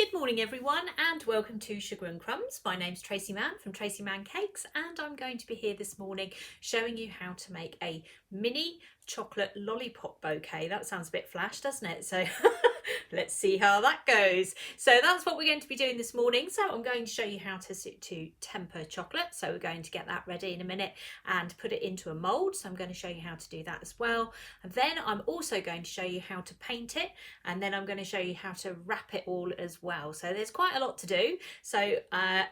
Good morning everyone and welcome to Sugar and Crumbs. My name's Tracy Mann from Tracy Mann Cakes and I'm going to be here this morning showing you how to make a mini chocolate lollipop bouquet. That sounds a bit flash, doesn't it? So let's see how that goes. So that's what we're going to be doing this morning. So I'm going to show you how to temper chocolate. So we're going to get that ready in a minute and put it into a mold. So I'm going to show you how to do that as well. And then I'm also going to show you how to paint it. And then I'm going to show you how to wrap it all as well. So there's quite a lot to do. So I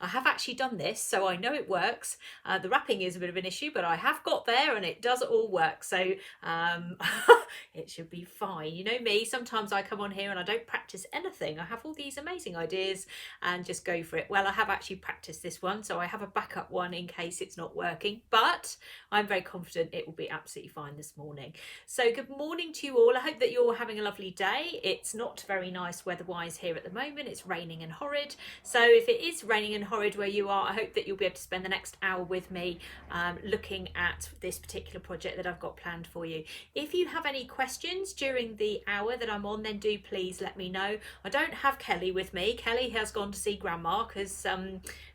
have actually done this, so I know it works. The wrapping is a bit of an issue, but I have got there and it does all work. So it should be fine. You know me, sometimes I come on here and I don't practice anything. I have all these amazing ideas and just go for it. Well, I have actually practiced this one, so I have a backup one in case it's not working, but I'm very confident it will be absolutely fine this morning. So good morning to you all. I hope that you're having a lovely day. It's not very nice weather-wise here at the moment. It's raining and horrid. So if it is raining and horrid where you are, I hope that you'll be able to spend the next hour with me looking at this particular project that I've got planned for you. If you have any questions during the hour that I'm on, then do please let me know. I don't have Kelly with me. Kelly has gone to see Grandma because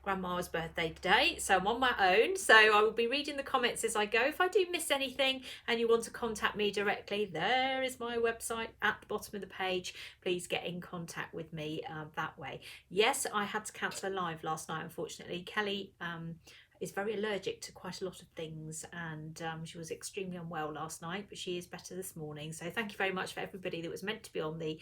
Grandma's birthday today, so I'm on my own. So I will be reading the comments as I go. If I do miss anything and you want to contact me directly, there is my website at the bottom of the page. Please get in contact with me that way. Yes, I had to cancel a live last night, unfortunately. Kelly is very allergic to quite a lot of things and she was extremely unwell last night, but she is better this morning. So thank you very much for everybody that was meant to be on the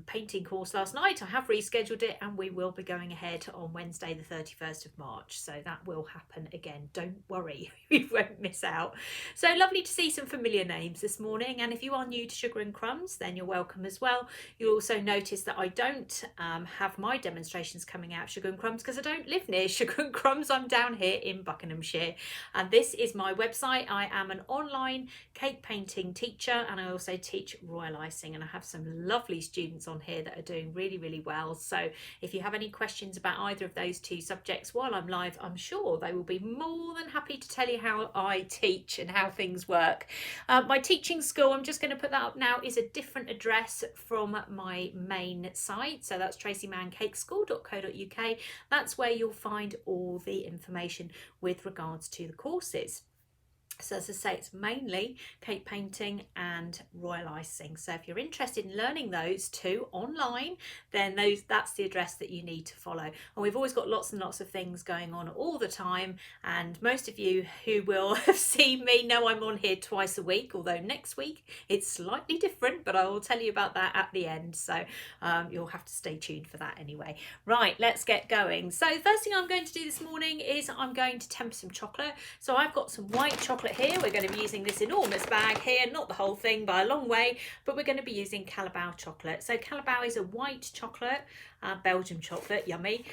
painting course last night. I have rescheduled it and we will be going ahead on Wednesday the 31st of March, so that will happen again. Don't worry, you won't miss out. So lovely to see some familiar names this morning, and if you are new to Sugar and Crumbs then you're welcome as well. You'll also notice that I don't have my demonstrations coming out of Sugar and Crumbs because I don't live near Sugar and Crumbs. I'm down here in Buckinghamshire and this is my website. I am an online cake painting teacher and I also teach royal icing, and I have some lovely students on here that are doing really well. So if you have any questions about either of those two subjects while I'm live, I'm sure they will be more than happy to tell you how I teach and how things work. My teaching school, I'm just going to put that up now, is a different address from my main site. So that's tracymanncakeschool.co.uk. That's where you'll find all the information with regards to the courses. So as I say, it's mainly cake painting and royal icing. So if you're interested in learning those two online, then that's the address that you need to follow. And we've always got lots and lots of things going on all the time. And most of you who will have seen me know I'm on here twice a week, although next week it's slightly different, but I will tell you about that at the end. So you'll have to stay tuned for that anyway. Right, let's get going. So first thing I'm going to do this morning is I'm going to temper some chocolate. So I've got some white chocolate here. We're going to be using this enormous bag here, not the whole thing by a long way, but we're going to be using Calabao chocolate. So Calabao is a white chocolate, Belgian chocolate, yummy.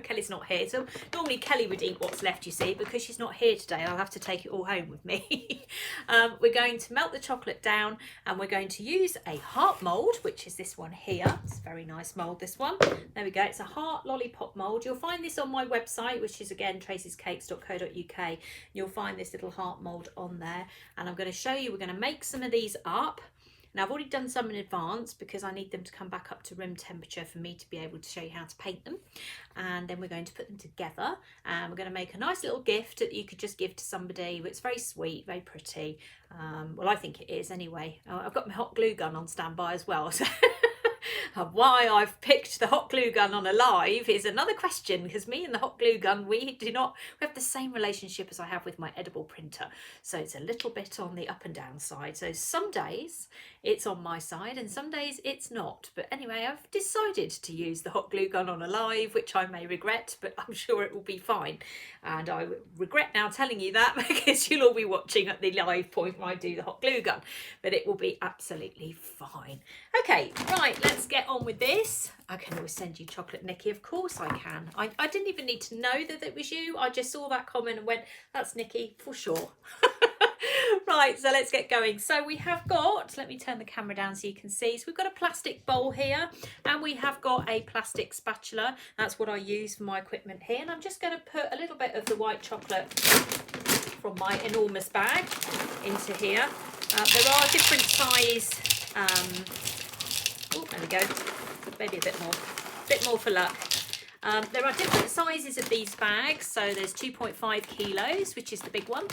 Kelly's not here, so normally Kelly would eat what's left, you see, because she's not here today I'll have to take it all home with me. We're going to melt the chocolate down and we're going to use a heart mould, which is this one here. It's a very nice mould, this one. There we go, it's a heart lollipop mould. You'll find this on my website, which is again tracyscakes.co.uk. You'll find this little heart mould on there, and I'm going to show you, we're going to make some of these up. Now I've already done some in advance because I need them to come back up to room temperature for me to be able to show you how to paint them, and then we're going to put them together and we're going to make a nice little gift that you could just give to somebody. It's very sweet, very pretty. Well, I think it is anyway. I've got my hot glue gun on standby as well, so why I've picked the hot glue gun on Alive is another question, because me and the hot glue gun, we have the same relationship as I have with my edible printer. So it's a little bit on the up and down side. So some days it's on my side and some days it's not. But anyway, I've decided to use the hot glue gun on Alive, which I may regret, but I'm sure it will be fine. And I regret now telling you that because you'll all be watching at the live point when I do the hot glue gun, but it will be absolutely fine. Okay, right, let's get on with this. I can always send you chocolate, Nikki. Of course I can. I didn't even need to know that it was you. I just saw that comment and went, that's Nikki for sure. Right, so let's get going. So we have got, let me turn the camera down so you can see. So we've got a plastic bowl here and we have got a plastic spatula. That's what I use for my equipment here. And I'm just going to put a little bit of the white chocolate from my enormous bag into here. There are different size, oh, there we go. maybe a bit more for luck. There are different sizes of these bags, so there's 2.5 kilos, which is the big one,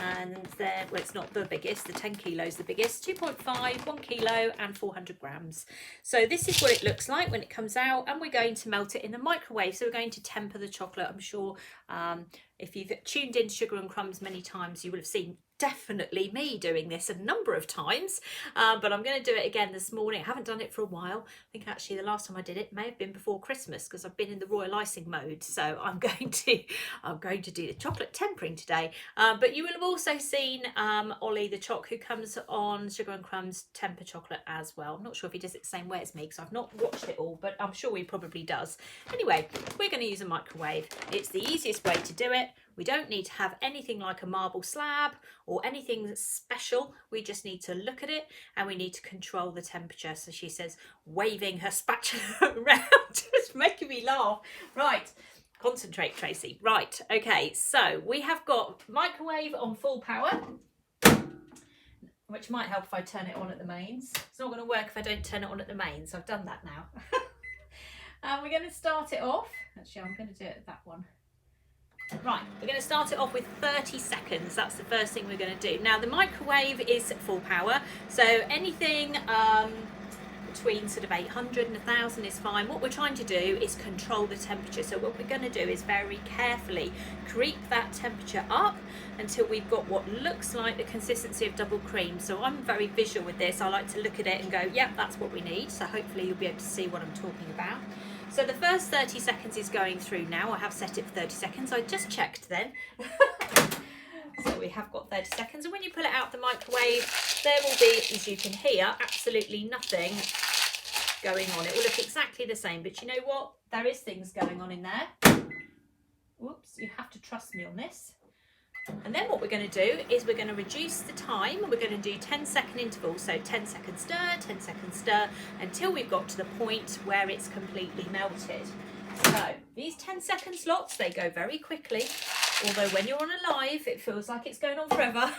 and well, it's not the biggest, the 10 kilos the biggest, 2.5, 1 kilo and 400 grams. So this is what it looks like when it comes out, and we're going to melt it in the microwave. So we're going to temper the chocolate. I'm sure if you've tuned in Sugar and Crumbs many times, you will have seen definitely me doing this a number of times, but I'm going to do it again this morning. I haven't done it for a while. I think actually the last time I did it may have been before Christmas, because I've been in the royal icing mode. So I'm going to do the chocolate tempering today. But you will have also seen Ollie the Choc, who comes on Sugar and Crumbs, temper chocolate as well. I'm not sure if he does it the same way as me, because I've not watched it all, but I'm sure he probably does. Anyway, we're going to use a microwave. It's the easiest way to do it. We don't need to have anything like a marble slab or anything that's special. We just need to look at it, and we need to control the temperature. So she says, waving her spatula around, just making me laugh. Right, concentrate, Tracy. Right, okay, so we have got microwave on full power, which might help if I turn it on at the mains. It's not going to work if I don't turn it on at the mains. I've done that now. And we're going to start it off. Actually, I'm going to do it at that one. Right, we're going to start it off with 30 seconds. That's the first thing we're going to do. Now, the microwave is at full power, so anything between sort of 800 and 1000 is fine. What we're trying to do is control the temperature. So what we're going to do is very carefully creep that temperature up until we've got what looks like the consistency of double cream. So I'm very visual with this. I like to look at it and go, yep, that's what we need. So hopefully you'll be able to see what I'm talking about. So the first 30 seconds is going through now. I have set it for 30 seconds. I just checked then. So we have got 30 seconds. And when you pull it out the microwave, there will be, as you can hear, absolutely nothing going on. It will look exactly the same. But you know what? There is things going on in there. Whoops, you have to trust me on this. And then what we're going to do is we're going to reduce the time. We're going to do 10-second intervals. So 10 seconds stir, 10 seconds stir, until we've got to the point where it's completely melted. So these 10-second slots, they go very quickly. Although when you're on a live, it feels like it's going on forever.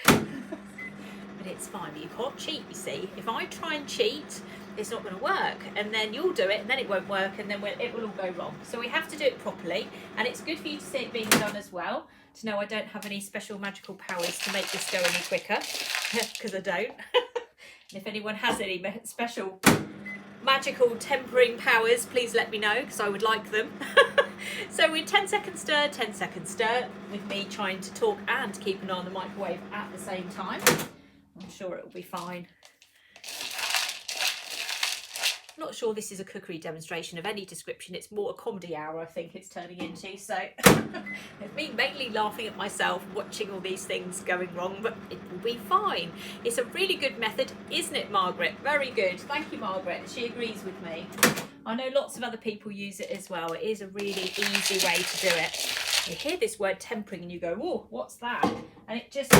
But it's fine. But you can't cheat, you see. If I try and cheat, it's not going to work, and then you'll do it and then it won't work, and then it will all go wrong. So we have to do it properly, and it's good for you to see it being done as well, to know I don't have any special magical powers to make this go any quicker, because I don't. And if anyone has any special magical tempering powers, please let me know, because I would like them. So we're 10-second stir, 10-second stir, with me trying to talk and keep an eye on the microwave at the same time. I'm sure it will be fine. Not sure this is a cookery demonstration of any description. It's more a comedy hour, I think it's turning into. So it's me mainly laughing at myself, watching all these things going wrong, but it will be fine. It's a really good method, isn't it, Margaret? Very good. Thank you, Margaret. She agrees with me. I know lots of other people use it as well. It is a really easy way to do it. You hear this word tempering and you go, oh, what's that? And it just...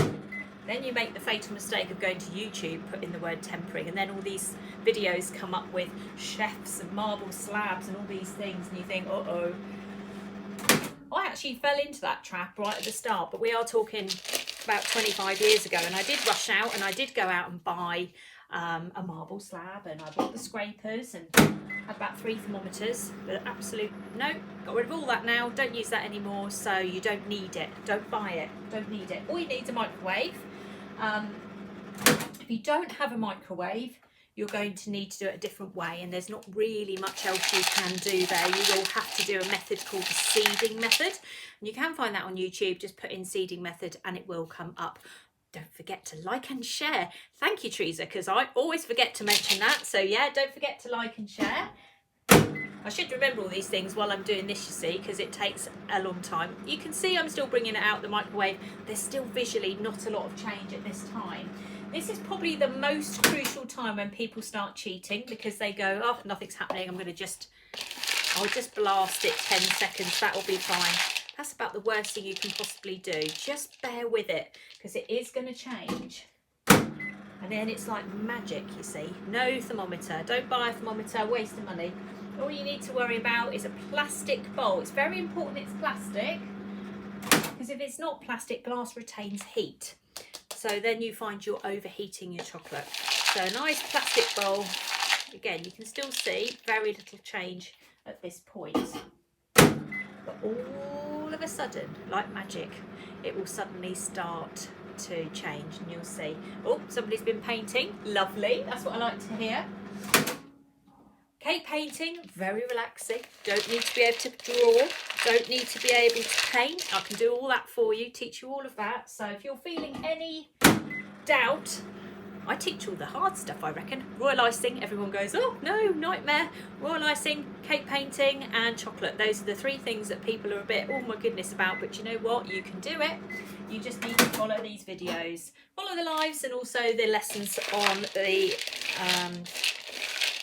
Then you make the fatal mistake of going to YouTube, put in the word tempering, and then all these videos come up with chefs and marble slabs and all these things, and you think, uh-oh. I actually fell into that trap right at the start, but we are talking about 25 years ago, and I did rush out and I did go out and buy a marble slab, and I bought the scrapers and had about 3 thermometers, but no, got rid of all that now, don't use that anymore, so you don't need it, don't buy it, don't need it. All you need is a microwave. If you don't have a microwave, you're going to need to do it a different way, and there's not really much else you can do there. You will have to do a method called the seeding method, and you can find that on YouTube. Just put in seeding method and it will come up. Don't forget to like and share. Thank you, Teresa, because I always forget to mention that. So yeah, don't forget to like and share. I should remember all these things while I'm doing this, you see, because it takes a long time. You can see I'm still bringing it out the microwave. There's still visually not a lot of change at this time. This is probably the most crucial time when people start cheating, because they go, oh, nothing's happening. I'll just blast it 10 seconds. That'll be fine. That's about the worst thing you can possibly do. Just bear with it, because it is going to change. And then it's like magic, you see. No thermometer. Don't buy a thermometer, waste of money. All you need to worry about is a plastic bowl. It's very important it's plastic, because if it's not plastic, glass retains heat. So then you find you're overheating your chocolate. So a nice plastic bowl again, you can still see very little change at this point. But all of a sudden, like magic, it will suddenly start to change, and you'll see. Oh, somebody's been painting. Lovely. That's what I like to hear. Cake painting, very relaxing. Don't need to be able to draw. Don't need to be able to paint. I can do all that for you, teach you all of that. So if you're feeling any doubt, I teach all the hard stuff, I reckon. Royal icing, everyone goes, oh no, nightmare. Royal icing, cake painting and chocolate. Those are the three things that people are a bit, oh my goodness, about. But you know what? You can do it. You just need to follow these videos. Follow the lives and also the lessons on the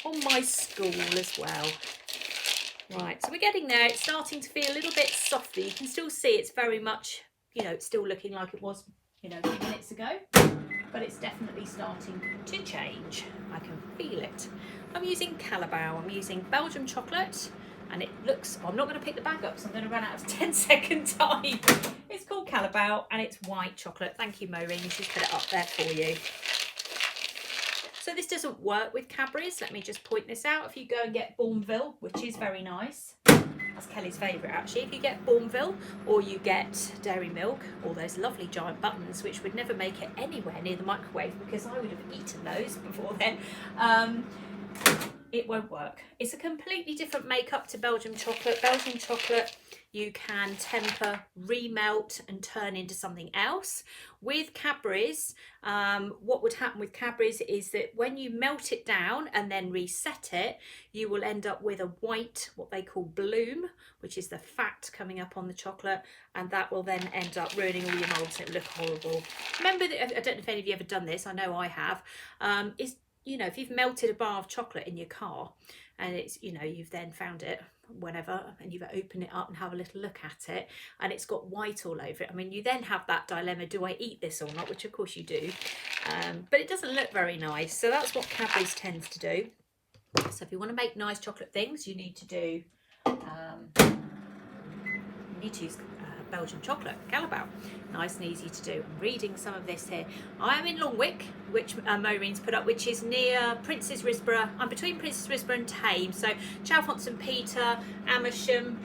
on my school as well. Right, so we're getting there. It's starting to feel a little bit softer. You can still see it's very much, you know, it's still looking like it was, you know, a few minutes ago. But it's definitely starting to change. I can feel it. I'm using Calabao. I'm using Belgian chocolate, and it looks, I'm not going to pick the bag up, so I'm going to run out of 10-second time. It's called Calabao, and it's white chocolate. Thank you, Maureen. She's put it up there for you. So this doesn't work with Cadbury's. Let me just point this out. If you go and get Bournville, which is very nice, that's Kelly's favourite actually. If you get Bournville or you get Dairy Milk, or those lovely giant buttons, which would never make it anywhere near the microwave because I would have eaten those before then, it won't work. It's a completely different makeup to Belgian chocolate. Belgian chocolate you can temper, remelt and turn into something else. With Cadbury's, what would happen with Cadbury's is that when you melt it down and then reset it, you will end up with a white, what they call bloom, which is the fat coming up on the chocolate, and that will then end up ruining all your moulds and it will look horrible. Remember that, I don't know if any of you ever done this, I know I have, is, you know, if you've melted a bar of chocolate in your car and it's, you know, you've then found it whenever and you've opened it up and have a little look at it and it's got white all over it, I mean, you then have that dilemma, do I eat this or not, which of course you do, but it doesn't look very nice. So that's what Cadbury's tends to do. So if you want to make nice chocolate things, you need to do you need to use Belgian chocolate, Calabao. Nice and easy to do. I'm reading some of this here. I am in Longwick, which Maureen's put up, which is near Prince's Risborough. I'm between Prince's Risborough and Thames. So Chalfont St Peter, Amersham,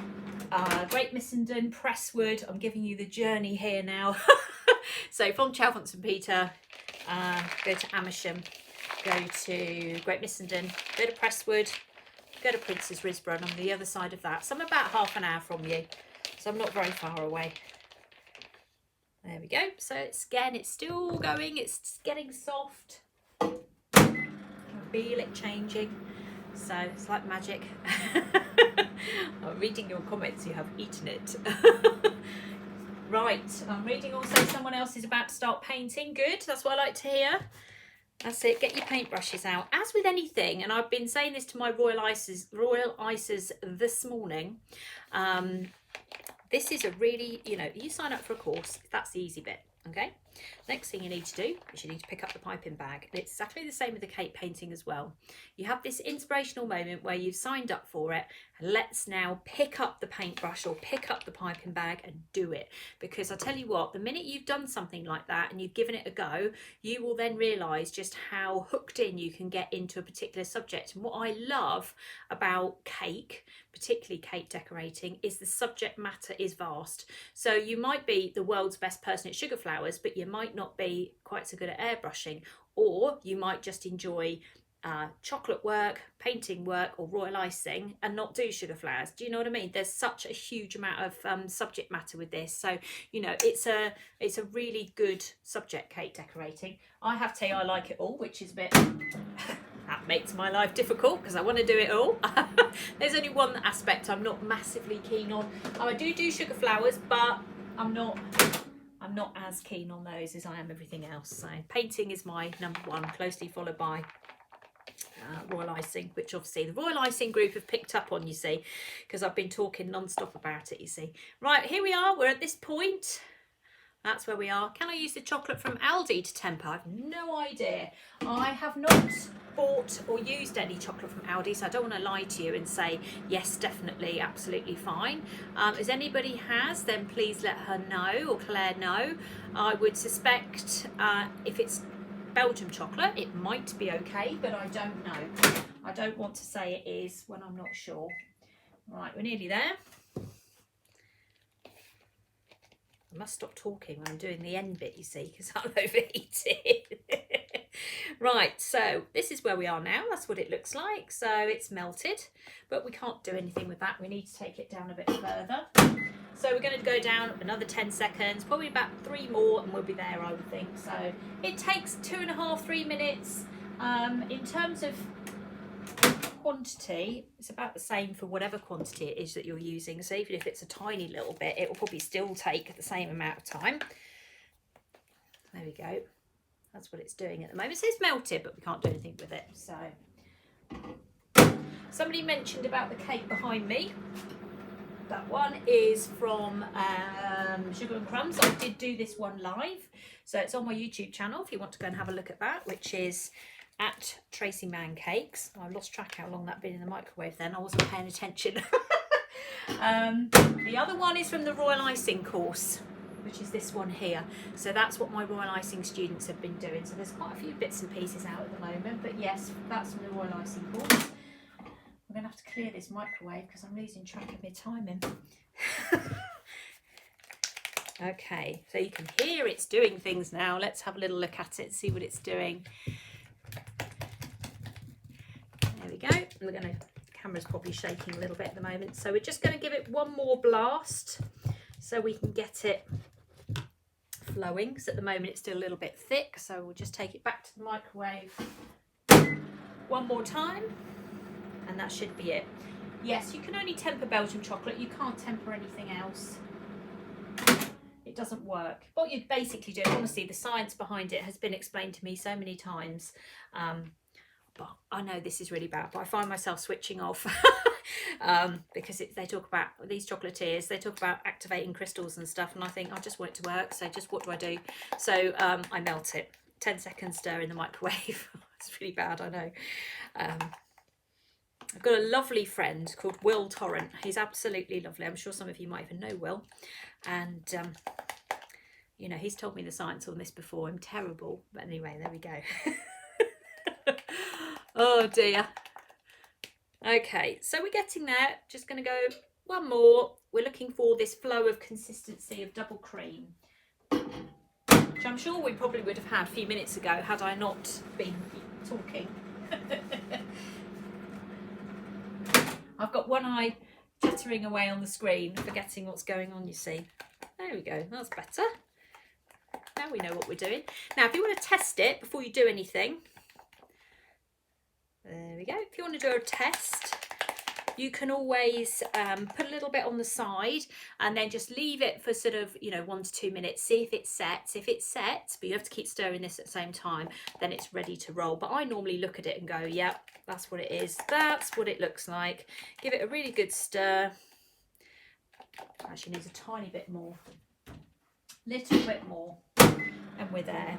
Great Missenden, Presswood. I'm giving you the journey here now. So from Chalfont St Peter, go to Amersham, go to Great Missenden, go to Presswood, go to Prince's Risborough, and I'm on the other side of that. So I'm about half an hour from you. So I'm not very far away. There we go. So it's still going. It's getting soft. I can feel it changing. So it's like magic. I'm reading your comments. You have eaten it. Right. I'm reading also someone else is about to start painting. Good. That's what I like to hear. That's it. Get your paintbrushes out. As with anything, and I've been saying this to my Royal Icers this morning. This is a really, you know, you sign up for a course, that's the easy bit, okay? Next thing you need to do is you need to pick up the piping bag. And it's exactly the same with the cake painting as well. You have this inspirational moment where you've signed up for it. And let's now pick up the paintbrush or pick up the piping bag and do it. Because I tell you what, the minute you've done something like that and you've given it a go, you will then realise just how hooked in you can get into a particular subject. And what I love about cake, particularly cake decorating, is the subject matter is vast. So you might be the world's best person at sugar flowers, but you might not be quite so good at airbrushing, or you might just enjoy chocolate work, painting work, or royal icing and not do sugar flowers. Do you know what I mean? There's such a huge amount of subject matter with this. So, you know, it's a really good subject, cake decorating. I have to say I like it all, which is a bit that makes my life difficult because I want to do it all. There's only one aspect I'm not massively keen on. I do sugar flowers, but I'm not as keen on those as I am everything else. So painting is my number one, closely followed by royal icing, which obviously the royal icing group have picked up on, you see, because I've been talking non-stop about it, you see. Right, here we are, we're at this point. That's where we are. Can I use the chocolate from Aldi to temper? I've no idea. I have not bought or used any chocolate from Aldi, so I don't want to lie to you and say yes, definitely, absolutely fine. As anybody has, then please let her know, or Claire know. I would suspect if it's Belgian chocolate, it might be okay, but I don't know. I don't want to say it is when I'm not sure. Right, we're nearly there. I must stop talking when I'm doing the end bit, you see, because I'm overheating. Right, so this is where we are now. That's what it looks like. So it's melted, but we can't do anything with that. We need to take it down a bit further. So we're going to go down another 10 seconds, probably about 3 more, and we'll be there, I would think. So it takes 2.5, 3 minutes. In terms of quantity, it's about the same for whatever quantity it is that you're using. So even if it's a tiny little bit, it will probably still take the same amount of time. There we go. That's what it's doing at the moment. So it's melted, but we can't do anything with it. So somebody mentioned about the cake behind me. That one is from Sugar and Crumbs. I did do this one live, so it's on my YouTube channel if you want to go and have a look at that, which is at Tracy Man Cakes. I lost track how long that'd been in the microwave then. I wasn't paying attention. The other one is from the Royal Icing course, which is this one here. So that's what my Royal Icing students have been doing. So there's quite a few bits and pieces out at the moment, but yes, that's from the Royal Icing course. I'm going to have to clear this microwave because I'm losing track of my timing. Okay, so you can hear it's doing things now. Let's have a little look at it, see what it's doing. There we go. We're going to, the camera's probably shaking a little bit at the moment. So we're just going to give it one more blast so we can get it flowing. Because at the moment it's still a little bit thick. So we'll just take it back to the microwave one more time. And that should be it. Yes, you can only temper Belgian chocolate. You can't temper anything else. It doesn't work. What you're basically doing, honestly, the science behind it has been explained to me so many times. But I know this is really bad, but I find myself switching off because they talk about, these chocolatiers, they talk about activating crystals and stuff. And I think I just want it to work. So just what do I do? So I melt it. 10 seconds stir in the microwave. It's really bad, I know. I've got a lovely friend called Will Torrent. He's absolutely lovely. I'm sure some of you might even know Will. And, you know, he's told me the science on this before. I'm terrible. But anyway, there we go. Oh, dear. Okay, so we're getting there. Just going to go one more. We're looking for this flow of consistency of double cream, which I'm sure we probably would have had a few minutes ago had I not been talking. I've got one eye jittering away on the screen, forgetting what's going on, you see. There we go, that's better. Now we know what we're doing. Now, if you want to test it before you do anything, there we go. If you want to do a test, you can always put a little bit on the side and then just leave it for sort of, you know, 1 to 2 minutes. See if it sets. If it sets, but you have to keep stirring this at the same time, then it's ready to roll. But I normally look at it and go, yeah, that's what it is. That's what it looks like. Give it a really good stir. Actually needs a tiny bit more. Little bit more. And we're there.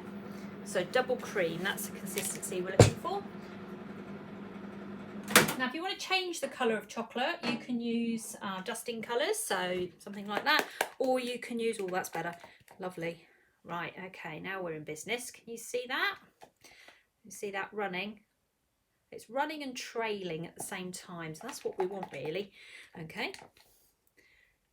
So double cream, that's the consistency we're looking for. Now, if you want to change the colour of chocolate, you can use dusting colours, so something like that, or you can use, oh, that's better, lovely. Right, okay, now we're in business. Can you see that? You see that running? It's running and trailing at the same time, so that's what we want, really. Okay.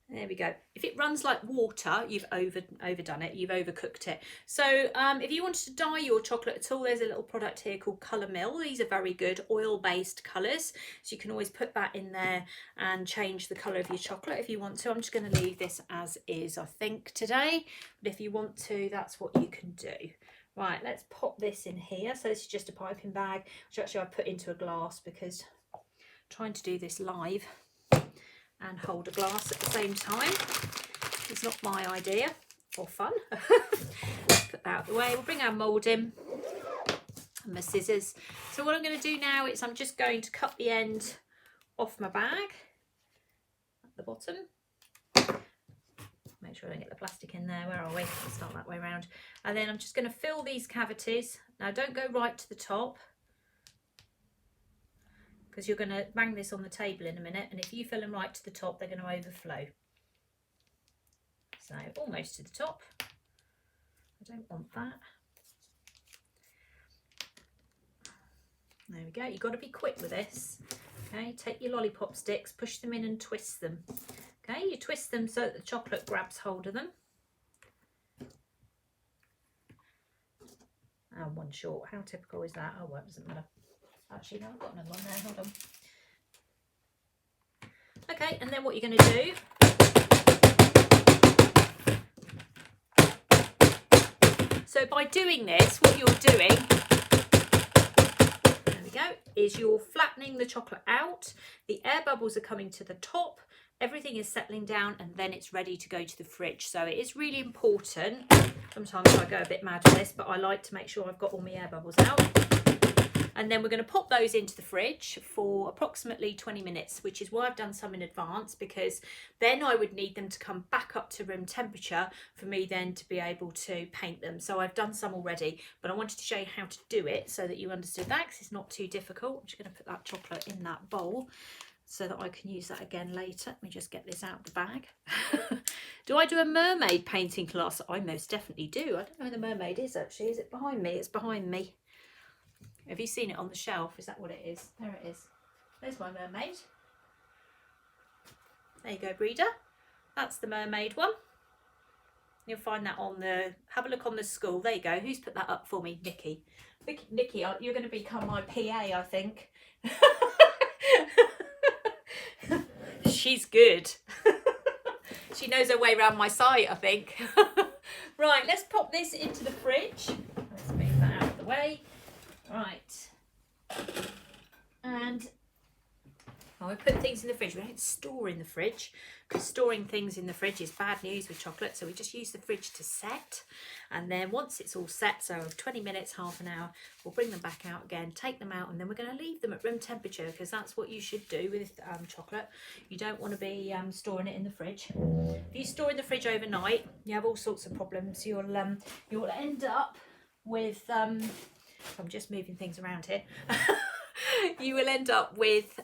There we go. If it runs like water, you've overdone it, you've overcooked it. So if you wanted to dye your chocolate at all, there's a little product here called Colour Mill. These are very good oil-based colours. So you can always put that in there and change the colour of your chocolate if you want to. I'm just going to leave this as is, I think, today. But if you want to, that's what you can do. Right, let's pop this in here. So this is just a piping bag, which actually I put into a glass because I'm trying to do this live and hold a glass at the same time. It's not my idea or fun. Let's put that out of the way. We'll bring our mould in and my scissors. So what I'm going to do now is I'm just going to cut the end off my bag at the bottom. Make sure I don't get the plastic in there. Where are we? Let's start that way around. And then I'm just going to fill these cavities. Now don't go right to the top, because you're going to bang this on the table in a minute, and if you fill them right to the top, they're going to overflow. So almost to the top. I don't want that. There we go. You've got to be quick with this. Okay, take your lollipop sticks, push them in and twist them. Okay, you twist them so that the chocolate grabs hold of them. And one short. How typical is that? Oh, well, it doesn't matter. Actually, no, I've got another one there. Hold on. Okay, and then what you're going to do, so by doing this, what you're doing, there we go, is you're flattening the chocolate out. The air bubbles are coming to the top. Everything is settling down, and then it's ready to go to the fridge. So it is really important. Sometimes I go a bit mad with this, but I like to make sure I've got all my air bubbles out. And then we're going to pop those into the fridge for approximately 20 minutes, which is why I've done some in advance, because then I would need them to come back up to room temperature for me then to be able to paint them. So I've done some already, but I wanted to show you how to do it so that you understood that, because it's not too difficult. I'm just going to put that chocolate in that bowl so that I can use that again later. Let me just get this out of the bag. Do I do a mermaid painting class? I most definitely do. I don't know where the mermaid is actually. Is it behind me? It's behind me. Have you seen it on the shelf? Is that what it is? There it is. There's my mermaid. There you go, breeder. That's the mermaid one. You'll find that on the, have a look on the school. There you go. Who's put that up for me? Nikki. Nikki, you're going to become my PA, I think. She's good. She knows her way around my site, I think. Right, let's pop this into the fridge. Let's move that out of the way. Right. And I put things in the fridge. We don't store in the fridge, because storing things in the fridge is bad news with chocolate. So we just use the fridge to set. And then once it's all set, so 20 minutes, half an hour, we'll bring them back out again, take them out, and then we're going to leave them at room temperature, because that's what you should do with chocolate. You don't want to be storing it in the fridge. If you store in the fridge overnight, you have all sorts of problems. You'll end up with, I'm just moving things around here. You will end up with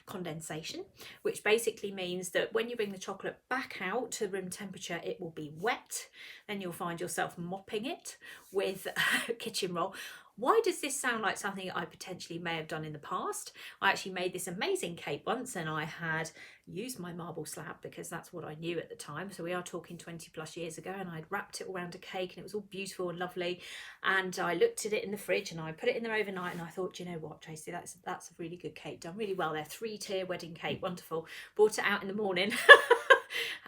condensation, which basically means that when you bring the chocolate back out to room temperature, it will be wet. Then you'll find yourself mopping it with a kitchen roll. Why does this sound like something I potentially may have done in the past? I actually made this amazing cake once, and I had used my marble slab because that's what I knew at the time. So we are talking 20 plus years ago, and I'd wrapped it all around a cake, and it was all beautiful and lovely. And I looked at it in the fridge, and I put it in there overnight, and I thought, you know what, Tracy, that's a really good cake, done really well there. 3-tier wedding cake, wonderful. Brought it out in the morning.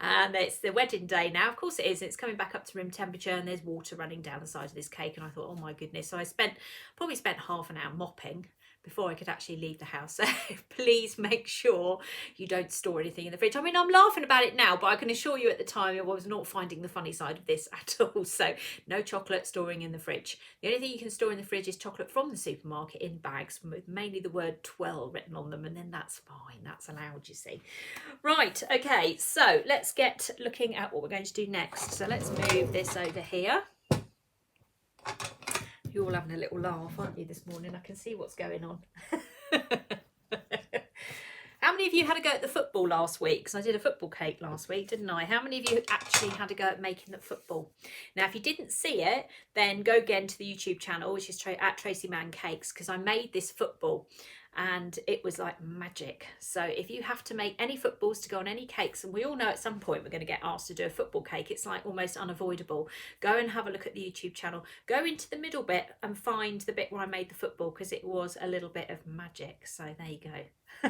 And it's the wedding day now. Of course it is. It's coming back up to room temperature, and there's water running down the side of this cake. And I thought, oh my goodness. So I probably spent half an hour mopping before I could actually leave the house. So please make sure you don't store anything in the fridge. I mean, I'm laughing about it now, but I can assure you at the time I was not finding the funny side of this at all. So no chocolate storing in the fridge. The only thing you can store in the fridge is chocolate from the supermarket in bags with mainly the word 12 written on them, and then that's fine. That's allowed, you see. Right, okay, so let's get looking at what we're going to do next. So let's move this over here. You're all having a little laugh, aren't you, this morning? I can see what's going on. How many of you had a go at the football last week? Because I did a football cake last week, didn't I? How many of you actually had a go at making the football? Now, if you didn't see it, then go again to the YouTube channel, which is at Tracy Man Cakes, because I made this football. And it was like magic. So if you have to make any footballs to go on any cakes, and we all know at some point we're going to get asked to do a football cake, it's like almost unavoidable. Go and have a look at the YouTube channel. Go into the middle bit and find the bit where I made the football, because it was a little bit of magic. So there you go.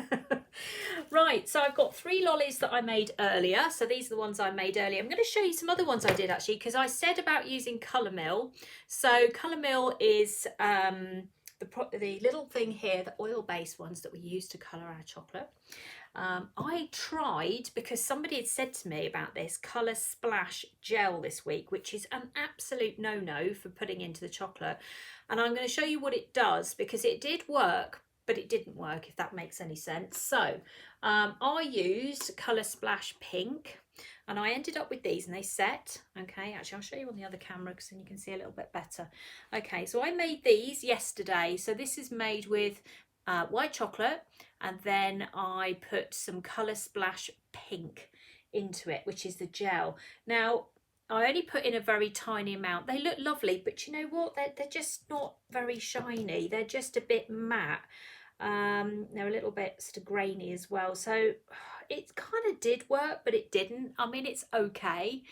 Right, so I've got 3 lollies that I made earlier. So these are the ones I made earlier. I'm going to show you some other ones I did actually, because I said about using colour mill. So colour mill is the little thing here, the oil-based ones that we use to colour our chocolate. I tried, because somebody had said to me about this Colour Splash gel this week, which is an absolute no-no for putting into the chocolate. And I'm going to show you what it does, because it did work, but it didn't work, if that makes any sense. So I used Colour Splash Pink, and I ended up with these, and they set. Okay, actually I'll show you on the other camera, because then you can see a little bit better. Okay, so I made these yesterday. So this is made with white chocolate, and then I put some Colour Splash Pink into it, which is the gel. Now I only put in a very tiny amount. They look lovely, but you know what? They're just not very shiny. They're just a bit matte. They're a little bit sort of grainy as well. So it kind of did work, but it didn't. I mean, it's okay.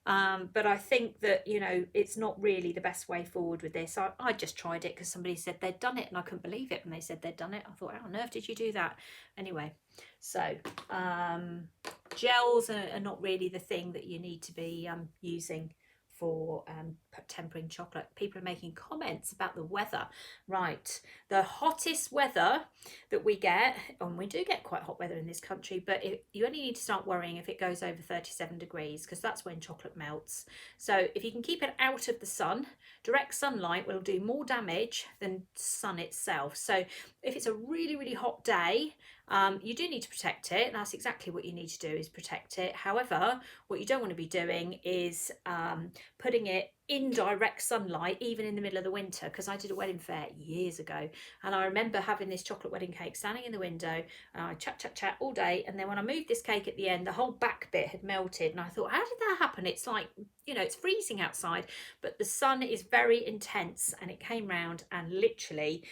But I think that, you know, it's not really the best way forward with this. I just tried it because somebody said they'd done it and I couldn't believe it when they said they'd done it. I thought, how on earth did you do that? Anyway, so gels are not really the thing that you need to be using for tempering chocolate. People are making comments about the weather. Right, the hottest weather that we get, and we do get quite hot weather in this country, but you only need to start worrying if it goes over 37 degrees, because that's when chocolate melts. So if you can keep it out of the sun, direct sunlight will do more damage than sun itself. So if it's a really, really hot day, you do need to protect it. That's exactly what you need to do, is protect it. However, what you don't want to be doing is putting it in direct sunlight, even in the middle of the winter, because I did a wedding fair years ago and I remember having this chocolate wedding cake standing in the window and I chat all day, and then when I moved this cake at the end, the whole back bit had melted and I thought, how did that happen? It's like, you know, it's freezing outside, but the sun is very intense, and it came round and literally,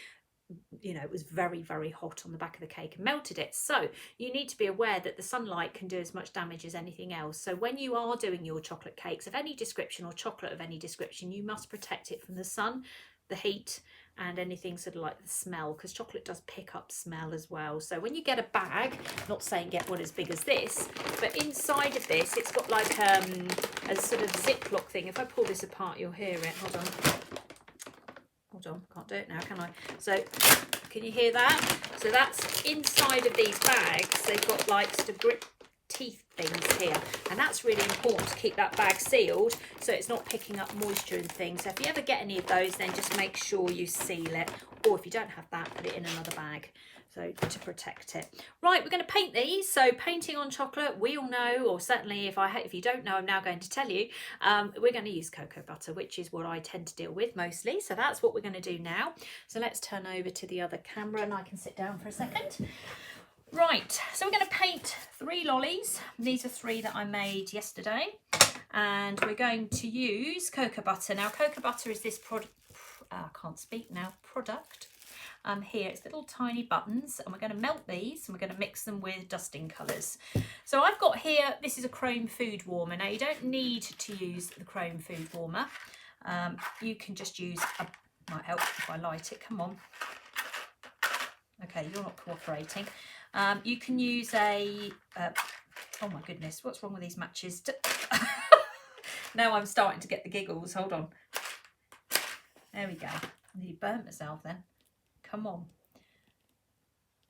you know, it was very, very hot on the back of the cake and melted it. So you need to be aware that the sunlight can do as much damage as anything else. So when you are doing your chocolate cakes of any description or chocolate of any description, you must protect it from the sun, the heat, and anything sort of like the smell, because chocolate does pick up smell as well. So when you get a bag, not saying get one as big as this, but inside of this it's got like a sort of Ziploc thing. If I pull this apart, you'll hear it. Hold on, can't do it now, can I? So can you hear that? So that's inside of these bags. They've got like sort of grip teeth things here, and that's really important to keep that bag sealed so it's not picking up moisture and things. So if you ever get any of those, then just make sure you seal it, or if you don't have that, put it in another bag, so to protect it. Right, we're going to paint these. So painting on chocolate, we all know, or certainly if you don't know, I'm now going to tell you, we're going to use cocoa butter, which is what I tend to deal with mostly. So that's what we're going to do now. So let's turn over to the other camera and I can sit down for a second. Right, so we're going to paint 3 lollies. These are 3 that I made yesterday, and we're going to use cocoa butter. Now, cocoa butter is this product. I can't speak now. Product. Here it's little tiny buttons, and we're going to melt these and we're going to mix them with dusting colours. So I've got here, this is a chrome food warmer. Now you don't need to use the chrome food warmer. You can just use might help if I light it. Come on. Okay, you're not cooperating. You can use a oh my goodness, what's wrong with these matches? Now I'm starting to get the giggles. Hold on. There we go. I nearly burnt myself then. Come on.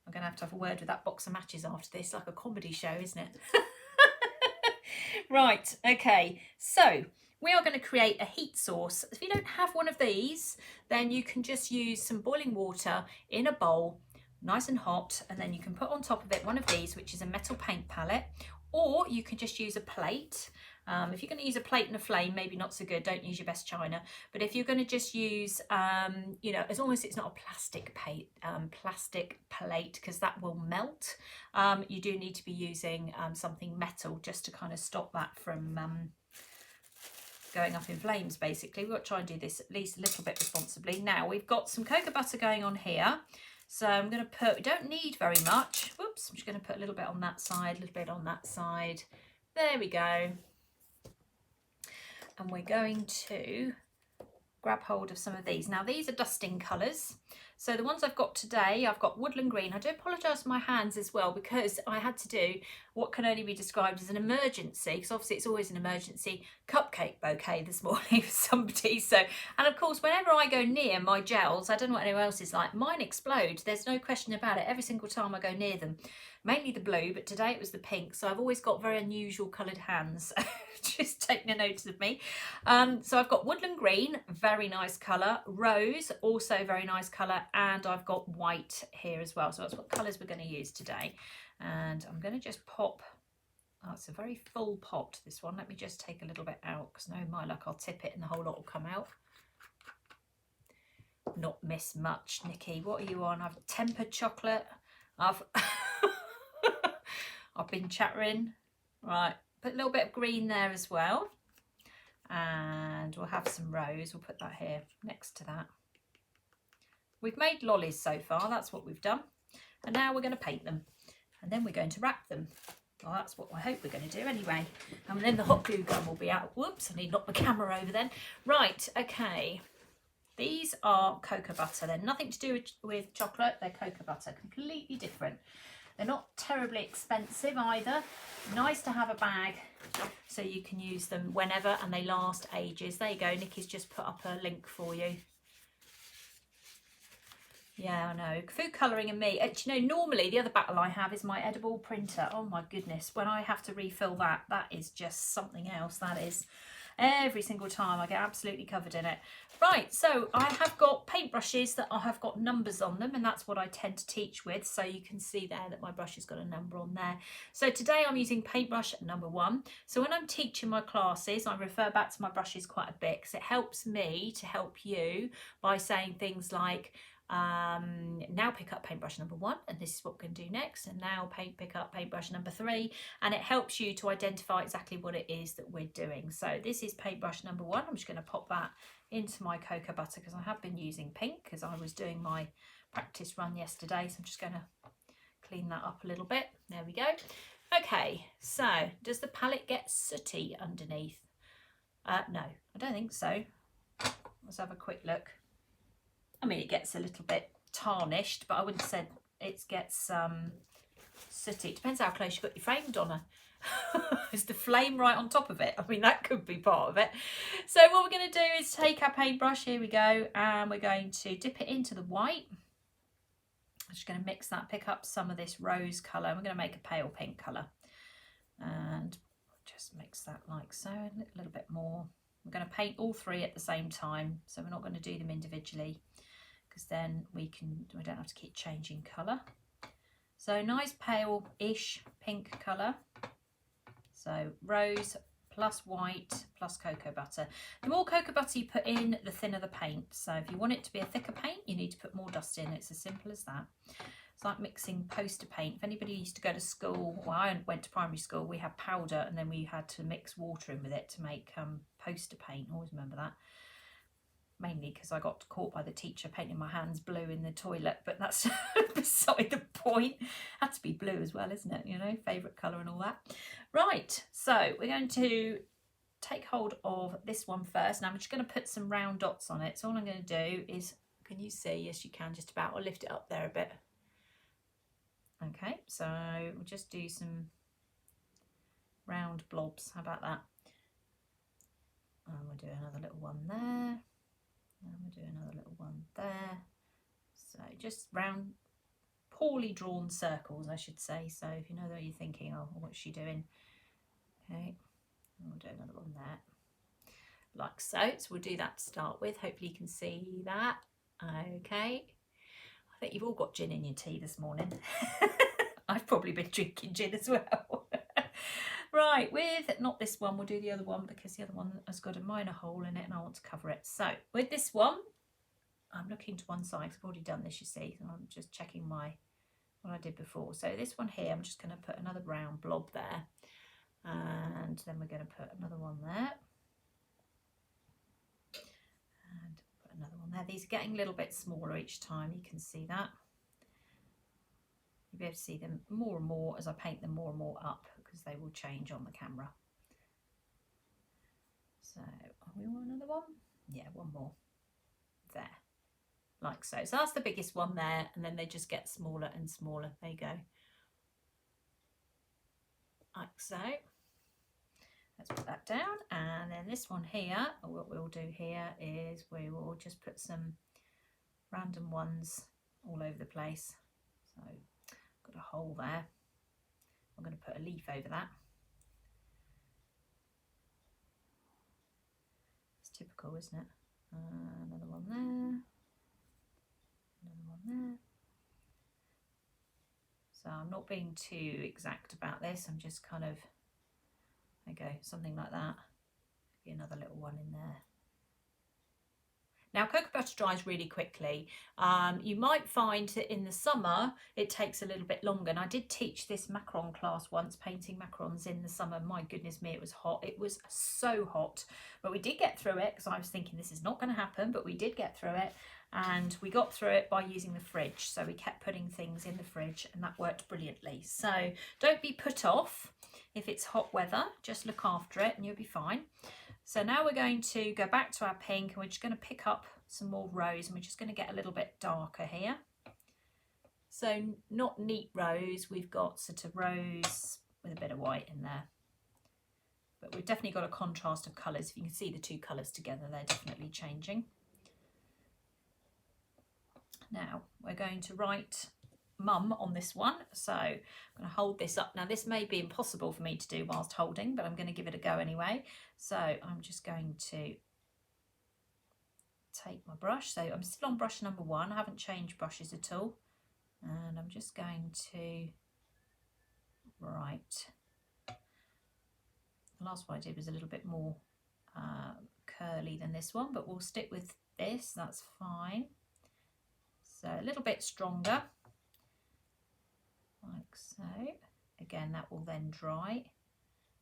I'm going to have a word with that box of matches after this, like a comedy show, isn't it? Right, okay. So we are going to create a heat source. If you don't have one of these, then you can just use some boiling water in a bowl, nice and hot, and then you can put on top of it one of these, which is a metal paint palette, or you can just use a plate. If you're going to use a plate and a flame, maybe not so good, don't use your best china. But if you're going to just use, you know, as long as it's not a plastic plate, because that will melt, you do need to be using something metal just to kind of stop that from going up in flames, basically. We've got to try and do this at least a little bit responsibly. Now, we've got some cocoa butter going on here. So I'm going to put, we don't need very much. Whoops, I'm just going to put a little bit on that side, a little bit on that side. There we go. And we're going to grab hold of some of these. Now these are dusting colours. So the ones I've got today, I've got woodland green. I do apologise for my hands as well, because I had to do what can only be described as an emergency, because obviously it's always an emergency, cupcake bouquet this morning for somebody. So, and of course, whenever I go near my gels, I don't know what anyone else is like, mine explode. There's no question about it. Every single time I go near them, mainly the blue, but today it was the pink. So I've always got very unusual coloured hands. Just taking a notice of me. So I've got woodland green, very nice colour. Rose, also very nice colour. And I've got white here as well. So that's what colours we're going to use today. And I'm going to just pop. Oh, it's a very full pot, this one. Let me just take a little bit out, because no, my luck, I'll tip it and the whole lot will come out. Not miss much, Nikki. What are you on? I've tempered chocolate. I've I've been chattering. Right, put a little bit of green there as well. And we'll have some rose. We'll put that here next to that. We've made lollies so far, that's what we've done. And now we're going to paint them. And then we're going to wrap them. Well, that's what I hope we're going to do anyway. And then the hot glue gun will be out. Whoops, I need to knock the camera over then. Right, okay. These are cocoa butter. They're nothing to do with chocolate. They're cocoa butter, completely different. They're not terribly expensive either. Nice to have a bag so you can use them whenever, and they last ages. There you go. Nikki's just put up a link for you. Yeah, I know. Food colouring and me. You know, normally the other battle I have is my edible printer. Oh my goodness. When I have to refill that, that is just something else. That is every single time. I get absolutely covered in it. Right, so I have got paintbrushes that I have got numbers on them, and that's what I tend to teach with. So you can see there that my brush has got a number on there. So today I'm using paintbrush number 1. So when I'm teaching my classes, I refer back to my brushes quite a bit because it helps me to help you by saying things like, now pick up paintbrush number 1, and this is what we're going to do next, and now pick up paintbrush number 3, and it helps you to identify exactly what it is that we're doing. So this is paintbrush number 1. I'm just going to pop that into my cocoa butter because I have been using pink because I was doing my practice run yesterday, so I'm just going to clean that up a little bit. There we go. Okay, so does the palette get sooty underneath? No, I don't think so. Let's have a quick look. I mean, it gets a little bit tarnished, but I wouldn't say it gets sooty. It depends how close you've got your frame, Donna. Is the flame right on top of it? I mean, that could be part of it. So what we're going to do is take our paintbrush, here we go, and we're going to dip it into the white. I'm just going to mix that, pick up some of this rose colour. We're going to make a pale pink colour. And just mix that like so, a little bit more. We're going to paint all 3 at the same time, so we're not going to do them individually, because then we don't have to keep changing colour. So nice pale-ish pink colour. So rose plus white plus cocoa butter. The more cocoa butter you put in, the thinner the paint. So if you want it to be a thicker paint, you need to put more dust in. It's as simple as that. It's like mixing poster paint. If anybody used to go to school, well, I went to primary school, we had powder and then we had to mix water in with it to make poster paint. I always remember that. Mainly because I got caught by the teacher painting my hands blue in the toilet, but that's beside the point. Had to be blue as well, isn't it? You know, favourite colour and all that. Right, so we're going to take hold of this one first. Now I'm just going to put some round dots on it. So all I'm going to do is, can you see? Yes, you can just about. I'll lift it up there a bit. Okay, so we'll just do some round blobs. How about that? And we'll do another little one there. And we'll do another little one there. So just round, poorly drawn circles, I should say. So if you know what you're thinking, oh, what's she doing? Okay, and we'll do another one there. Like so. So we'll do that to start with. Hopefully you can see that. Okay. I think you've all got gin in your tea this morning. I've probably been drinking gin as well. Right, with not this one, we'll do the other one because the other one has got a minor hole in it and I want to cover it. So with this one, I'm looking to one side because I've already done this, you see. So I'm just checking what I did before. So this one here, I'm just going to put another brown blob there. And then we're going to put another one there. And put another one there. These are getting a little bit smaller each time, you can see that. You'll be able to see them more and more as I paint them more and more up, because they will change on the camera. So we want another one? Yeah, one more there, like so. So that's the biggest one there, and then they just get smaller and smaller. There you go, like so. Let's put that down, and then this one here, what we'll do here is we will just put some random ones all over the place. So got a hole there. I'm going to put a leaf over that. It's typical, isn't it? Another one there. Another one there. So I'm not being too exact about this. I'm just kind of, there you go, something like that. Maybe another little one in there. Now, cocoa butter dries really quickly. You might find that in the summer it takes a little bit longer. And I did teach this macaron class once, painting macarons in the summer. My goodness me, it was hot. It was so hot. But we did get through it, because I was thinking this is not going to happen, but we did get through it. And we got through it by using the fridge. So we kept putting things in the fridge, and that worked brilliantly. So don't be put off if it's hot weather. Just look after it and you'll be fine. So now we're going to go back to our pink, and we're just going to pick up some more rose, and we're just going to get a little bit darker here. So not neat rose, we've got sort of rose with a bit of white in there. But we've definitely got a contrast of colours. If you can see the two colours together, they're definitely changing. Now we're going to write Mum on this one, so I'm going to hold this up. Now this may be impossible for me to do whilst holding, but I'm going to give it a go anyway. So I'm just going to take my brush. So I'm still on brush number 1. I haven't changed brushes at all, and I'm just going to write. The last one I did was a little bit more curly than this one, but we'll stick with this. That's fine. So a little bit stronger, like so. Again, that will then dry.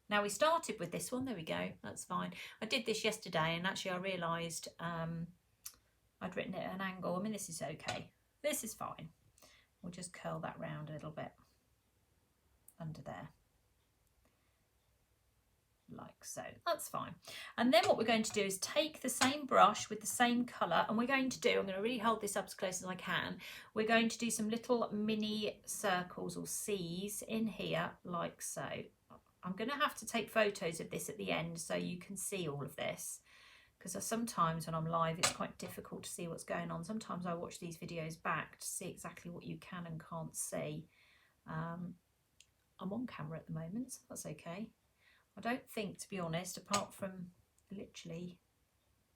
Now we started with this one, there we go, that's fine. I did this yesterday, and actually I realised I'd written it at an angle. I mean, this is okay, this is fine. We'll just curl that round a little bit under there, like so. That's fine. And then what we're going to do is take the same brush with the same colour, and we're going to do, I'm going to really hold this up as close as I can, we're going to do some little mini circles or C's in here, like so. I'm going to have to take photos of this at the end so you can see all of this, because sometimes when I'm live it's quite difficult to see what's going on. Sometimes I watch these videos back to see exactly what you can and can't see. I'm on camera at the moment, so that's okay. I don't think, to be honest, apart from literally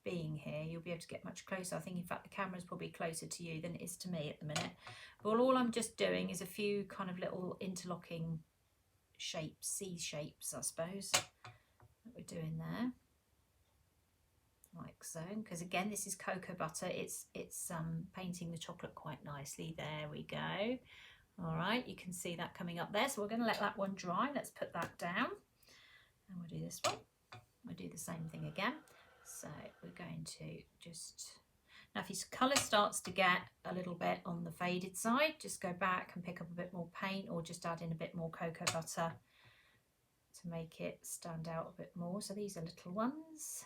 being here, you'll be able to get much closer. I think, in fact, the camera's probably closer to you than it is to me at the minute. But all I'm just doing is a few kind of little interlocking shapes, C shapes, I suppose, that we're doing there, like so. Because again, this is cocoa butter. It's painting the chocolate quite nicely. There we go. All right, you can see that coming up there. So we're going to let that one dry. Let's put that down. And we'll do this one. We'll do the same thing again. So we're going to just, now if your colour starts to get a little bit on the faded side, just go back and pick up a bit more paint, or just add in a bit more cocoa butter to make it stand out a bit more. So these are little ones.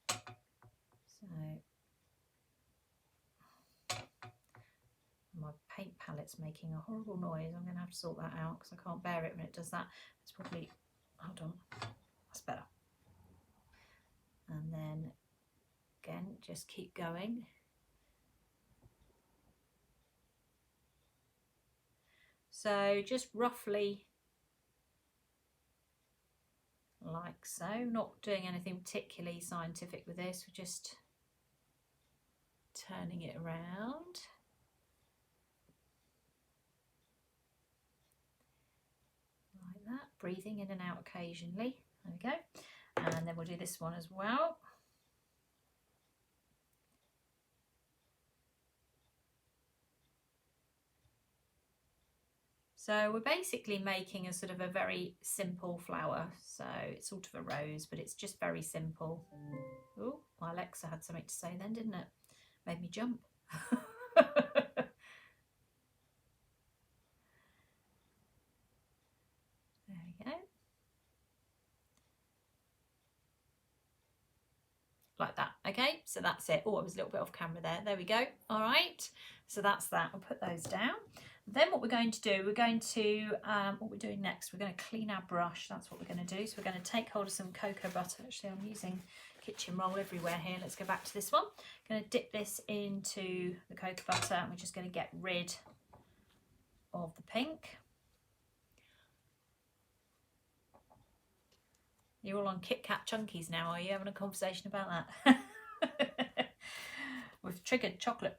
So my paint palette's making a horrible noise. I'm going to have to sort that out because I can't bear it when it does that. It's probably, hold on, that's better. And then again, just keep going. So just roughly like so, not doing anything particularly scientific with this, we're just turning it around. Like that, breathing in and out occasionally. There we go. And then we'll do this one as well. So we're basically making a sort of a very simple flower. So it's sort of a rose, but it's just very simple. Oh, my Alexa had something to say then, didn't it? Made me jump. There we go. Like that. Okay, so that's it. Oh, I was a little bit off camera there. There we go. All right, so that's that. I'll put those down. Then what we're going to do, we're going to, what we're doing next, we're going to clean our brush. That's what we're going to do. So we're going to take hold of some cocoa butter. Actually, I'm using kitchen roll everywhere here. Let's go back to this one. I'm going to dip this into the cocoa butter, and we're just going to get rid of the pink. You're all on Kit Kat Chunkies now, are you? Having a conversation about that? We've triggered chocolate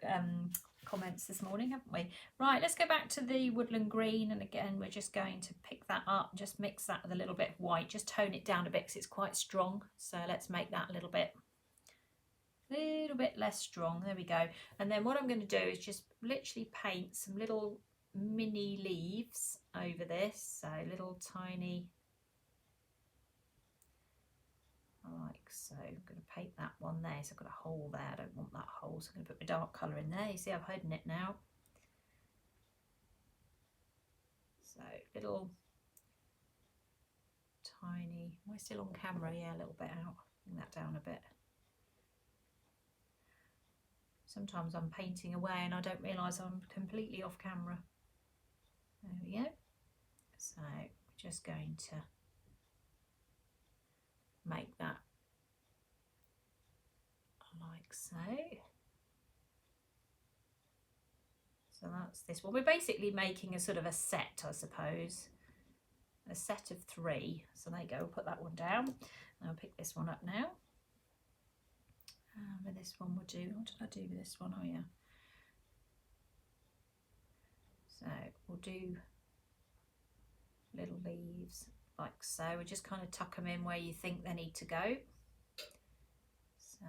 comments this morning, haven't we? Right, let's go back to the woodland green, and again we're just going to pick that up, just mix that with a little bit of white, just tone it down a bit because it's quite strong. So let's make that a little bit a little bit less strong. There we go. And then what I'm going to do is just literally paint some little mini leaves over this. So little tiny, like so. I'm going to paint that one there. So I've got a hole there. I don't want that hole. So I'm going to put my dark colour in there. You see I've hidden it now. So little tiny, am I still on camera? Yeah, a little bit out. Bring that down a bit. Sometimes I'm painting away and I don't realise I'm completely off camera. There we go. So just going to make that like so. So that's this one. We're basically making a sort of a set, I suppose. A set of 3. So there you go, we'll put that one down. And I'll pick this one up now. With this one we'll do, what did I do with this one? Oh yeah. So we'll do little leaves like so. We just kind of tuck them in where you think they need to go. So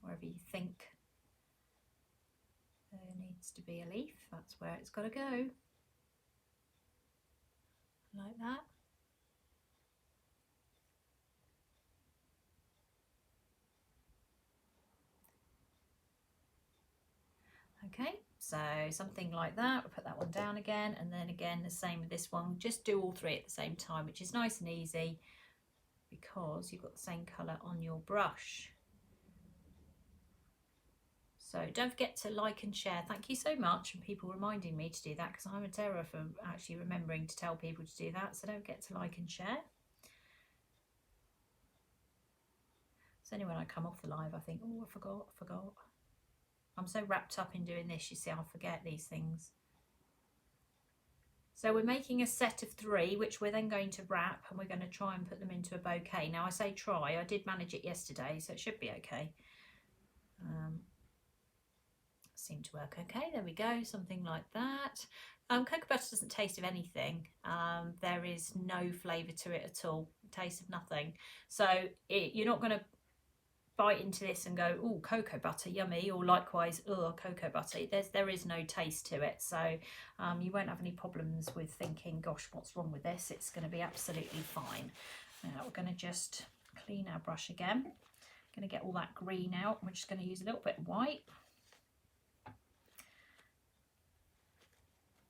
wherever you think there needs to be a leaf, that's where it's got to go. Like that. Okay, so something like that. We'll put that one down again, and then again the same with this one. Just do all 3 at the same time, which is nice and easy because you've got the same colour on your brush. So don't forget to like and share. Thank you so much, and people reminding me to do that, because I'm a terror for actually remembering to tell people to do that. So don't forget to like and share. So anyway, when I come off the live, I think, oh, I forgot. I'm so wrapped up in doing this, you see, I'll forget these things. So we're making a set of 3, which we're then going to wrap, and we're going to try and put them into a bouquet. Now I say try, I did manage it yesterday, so it should be okay. Seemed to work okay. There we go, something like that. Cocoa butter doesn't taste of anything. There is no flavour to it at all. It tastes of nothing. So you're not going to bite into this and go, oh, cocoa butter, yummy, or likewise, oh, cocoa butter. There is no taste to it. So you won't have any problems with thinking, gosh, what's wrong with this? It's going to be absolutely fine. Now we're going to just clean our brush again. Going to get all that green out. We're just going to use a little bit of white.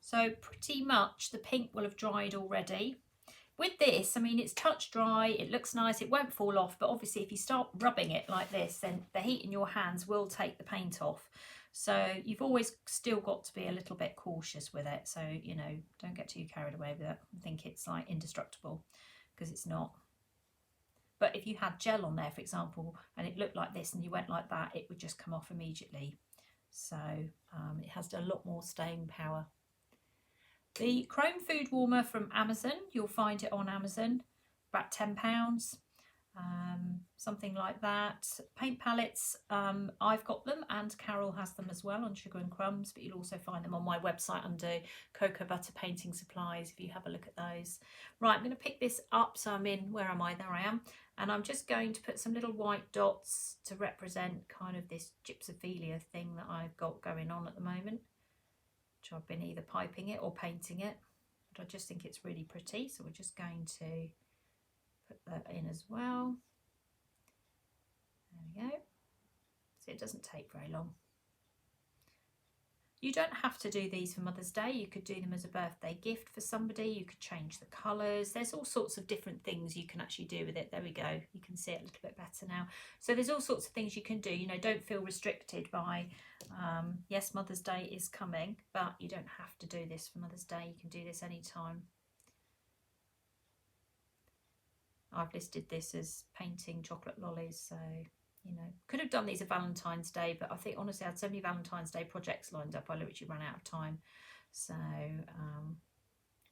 So pretty much the pink will have dried already. With this, I mean, it's touch dry, it looks nice, it won't fall off, but obviously if you start rubbing it like this, then the heat in your hands will take the paint off. So you've always still got to be a little bit cautious with it. So, you know, don't get too carried away with it and think it's like indestructible, because it's not. But if you had gel on there, for example, and it looked like this and you went like that, it would just come off immediately. So it has a lot more staying power. The Chrome Food Warmer from Amazon, you'll find it on Amazon, about £10, something like that. Paint palettes, I've got them and Carol has them as well on Sugar and Crumbs, but you'll also find them on my website under Cocoa Butter Painting Supplies if you have a look at those. Right, I'm going to pick this up, so I'm in, where am I? There I am. And I'm just going to put some little white dots to represent kind of this gypsophilia thing that I've got going on at the moment. Which I've been either piping it or painting it, but I just think it's really pretty, so we're just going to put that in as well. There we go. So it doesn't take very long. You don't have to do these for Mother's Day. You could do them as a birthday gift for somebody. You could change the colours. There's all sorts of different things you can actually do with it. There we go. You can see it a little bit better now. So there's all sorts of things you can do. You know, don't feel restricted by, yes, Mother's Day is coming, but you don't have to do this for Mother's Day. You can do this anytime. I've listed this as painting chocolate lollies, so... You know, could have done these at Valentine's Day, but I think honestly I had so many Valentine's Day projects lined up, I literally ran out of time. So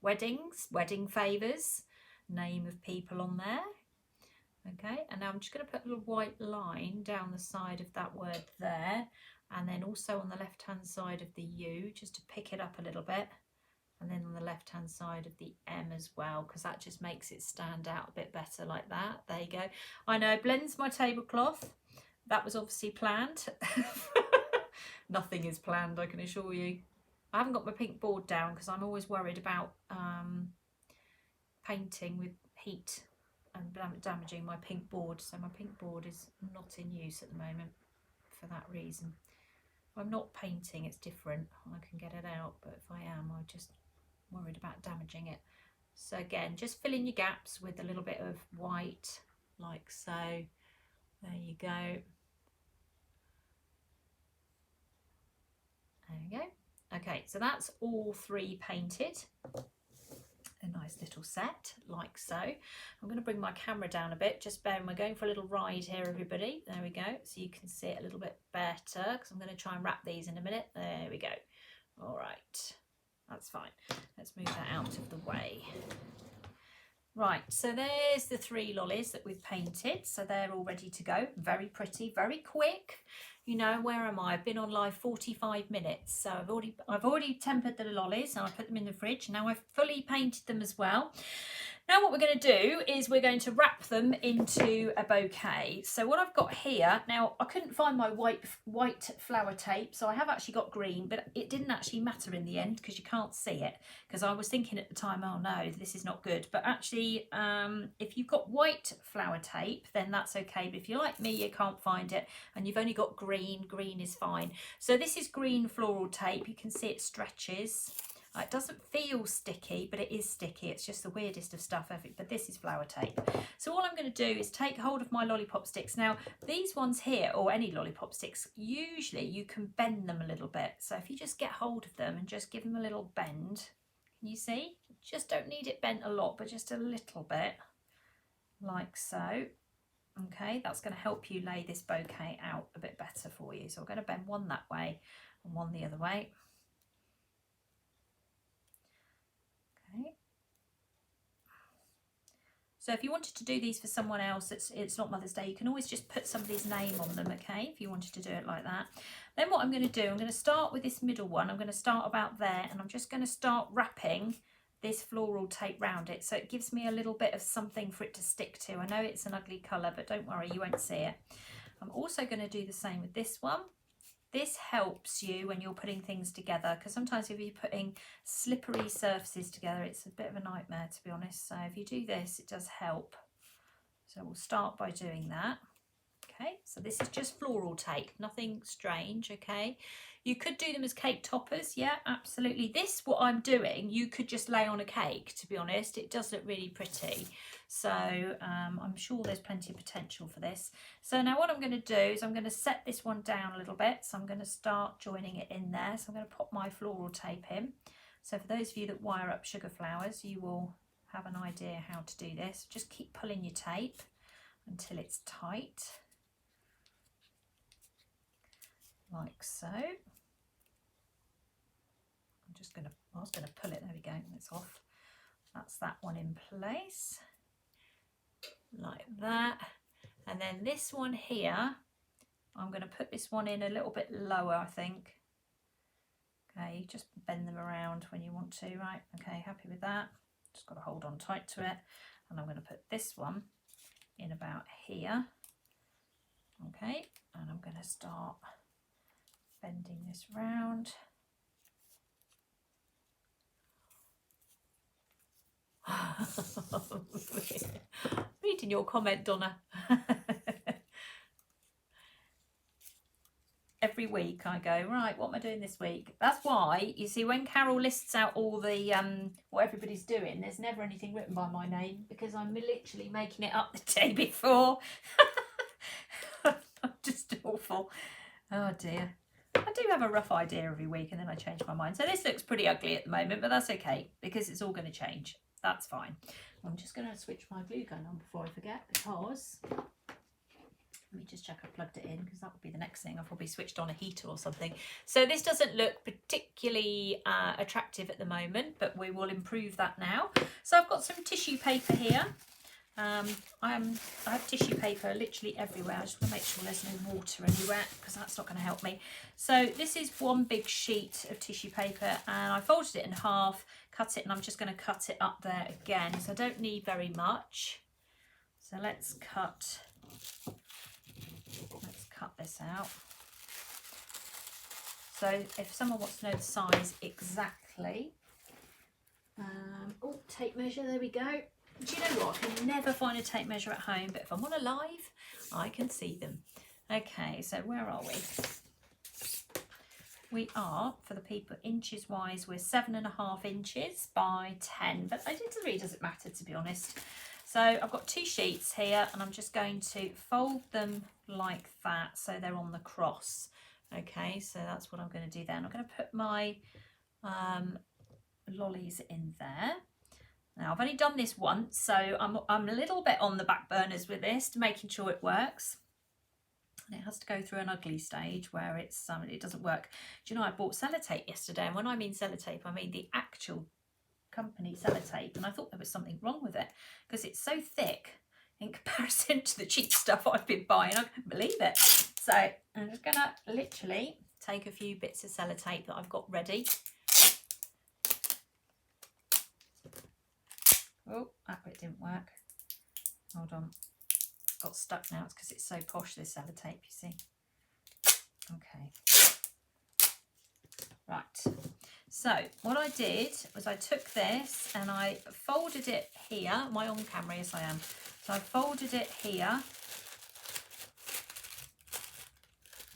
weddings, wedding favours, name of people on there. Okay, and now I'm just going to put a little white line down the side of that word there, and then also on the left hand side of the U, just to pick it up a little bit, and then on the left hand side of the M as well, because that just makes it stand out a bit better like that. There you go. I know, blends my tablecloth that was obviously planned. Nothing is planned, I can assure you. I haven't got my pink board down because I'm always worried about painting with heat and damaging my pink board. So my pink board is not in use at the moment for that reason. If I'm not painting, it's different. I can get it out, but if I am, I'm just worried about damaging it. So again, just fill in your gaps with a little bit of white, like so. There you go. There we go. Okay, so that's all 3 painted. A nice little set, like so. I'm going to bring my camera down a bit, just bear in mind, we're going for a little ride here, everybody. There we go, so you can see it a little bit better, because I'm going to try and wrap these in a minute. There we go. All right, that's fine. Let's move that out of the way. Right, so there's the 3 lollies that we've painted, so they're all ready to go. Very pretty, very quick. You know, where am I? I've been on live 45 minutes, so I've already tempered the lollies and I put them in the fridge. Now I've fully painted them as well. Now what we're going to do is we're going to wrap them into a bouquet. So what I've got here, now I couldn't find my white flower tape, so I have actually got green, but it didn't actually matter in the end because you can't see it. Because I was thinking at the time, oh no, this is not good. But actually, if you've got white flower tape, then that's okay. But if you're like me, you can't find it and you've only got green, green is fine. So this is green floral tape. You can see it stretches. It doesn't feel sticky, but it is sticky. It's just the weirdest of stuff ever, but this is flower tape. So all I'm going to do is take hold of my lollipop sticks. Now, these ones here, or any lollipop sticks, usually you can bend them a little bit. So if you just get hold of them and just give them a little bend, can you see? Just don't need it bent a lot, but just a little bit, like so. Okay, that's going to help you lay this bouquet out a bit better for you. So we're going to bend one that way and one the other way. Okay. So if you wanted to do these for someone else, it's not Mother's Day, you can always just put somebody's name on them, okay, if you wanted to do it like that. Then what I'm going to do, I'm going to start with this middle one. I'm going to start about there, and I'm just going to start wrapping this floral tape round it, so it gives me a little bit of something for it to stick to. I know it's an ugly colour, but don't worry, you won't see it. I'm also going to do the same with this one. This helps you when you're putting things together, because sometimes if you're putting slippery surfaces together, it's a bit of a nightmare, to be honest. So if you do this, it does help. So we'll start by doing that. Okay, so this is just floral tape, nothing strange, okay? You could do them as cake toppers, yeah, absolutely. This, what I'm doing, you could just lay on a cake, to be honest. It does look really pretty. So I'm sure there's plenty of potential for this. So now what I'm going to do is I'm going to set this one down a little bit. So I'm going to start joining it in there. So I'm going to pop my floral tape in. So for those of you that wire up sugar flowers, you will have an idea how to do this. Just keep pulling your tape until it's tight. Like so. I was going to pull it, there we go, it's off. That's that one in place, like that. And then this one here, I'm going to put this one in a little bit lower, I think. Okay, just bend them around when you want to, right? Okay, happy with that. Just got to hold on tight to it. And I'm going to put this one in about here. Okay, and I'm going to start bending this round. Reading your comment, Donna. Every week I go, right, what am I doing this week? That's why, you see, when Carol lists out all the what everybody's doing, there's never anything written by my name, because I'm literally making it up the day before. I'm just awful. Oh dear. I do have a rough idea every week and then I change my mind. So this looks pretty ugly at the moment, but that's okay because it's all going to change. That's fine. I'm just going to switch my glue gun on before I forget, because let me just check I plugged it in, because that would be the next thing. I've probably switched on a heater or something. So this doesn't look particularly attractive at the moment, but we will improve that now. So I've got some tissue paper here. I have tissue paper literally everywhere. I just want to make sure there's no water anywhere, because that's not going to help me. So this is one big sheet of tissue paper, and I folded it in half, cut it, and I'm just going to cut it up there again. So I don't need very much. So let's cut cut this out. So if someone wants to know the size exactly, oh, tape measure, there we go. Do you know what? I can never find a tape measure at home, but if I'm on a live, I can see them. Okay, so where are we? We are, for the people inches wise, we're 7.5 inches by 10, but it really doesn't matter, to be honest. So I've got 2 sheets here, and I'm just going to fold them like that so they're on the cross. Okay, so that's what I'm going to do then. I'm going to put my lollies in there. Now I've only done this once, so I'm a little bit on the back burners with this, making sure it works. And it has to go through an ugly stage where it doesn't work. Do you know, I bought sellotape yesterday, and when I mean sellotape, I mean the actual company sellotape, and I thought there was something wrong with it because it's so thick in comparison to the cheap stuff I've been buying. I couldn't believe it. So I'm just gonna literally take a few bits of sellotape that I've got ready. Oh, that bit didn't work. Hold on. Got stuck now. It's because it's so posh, this sellotape, you see. Okay. Right. So what I did was I took this and I folded it here. Am I on camera? Yes, I am. So I folded it here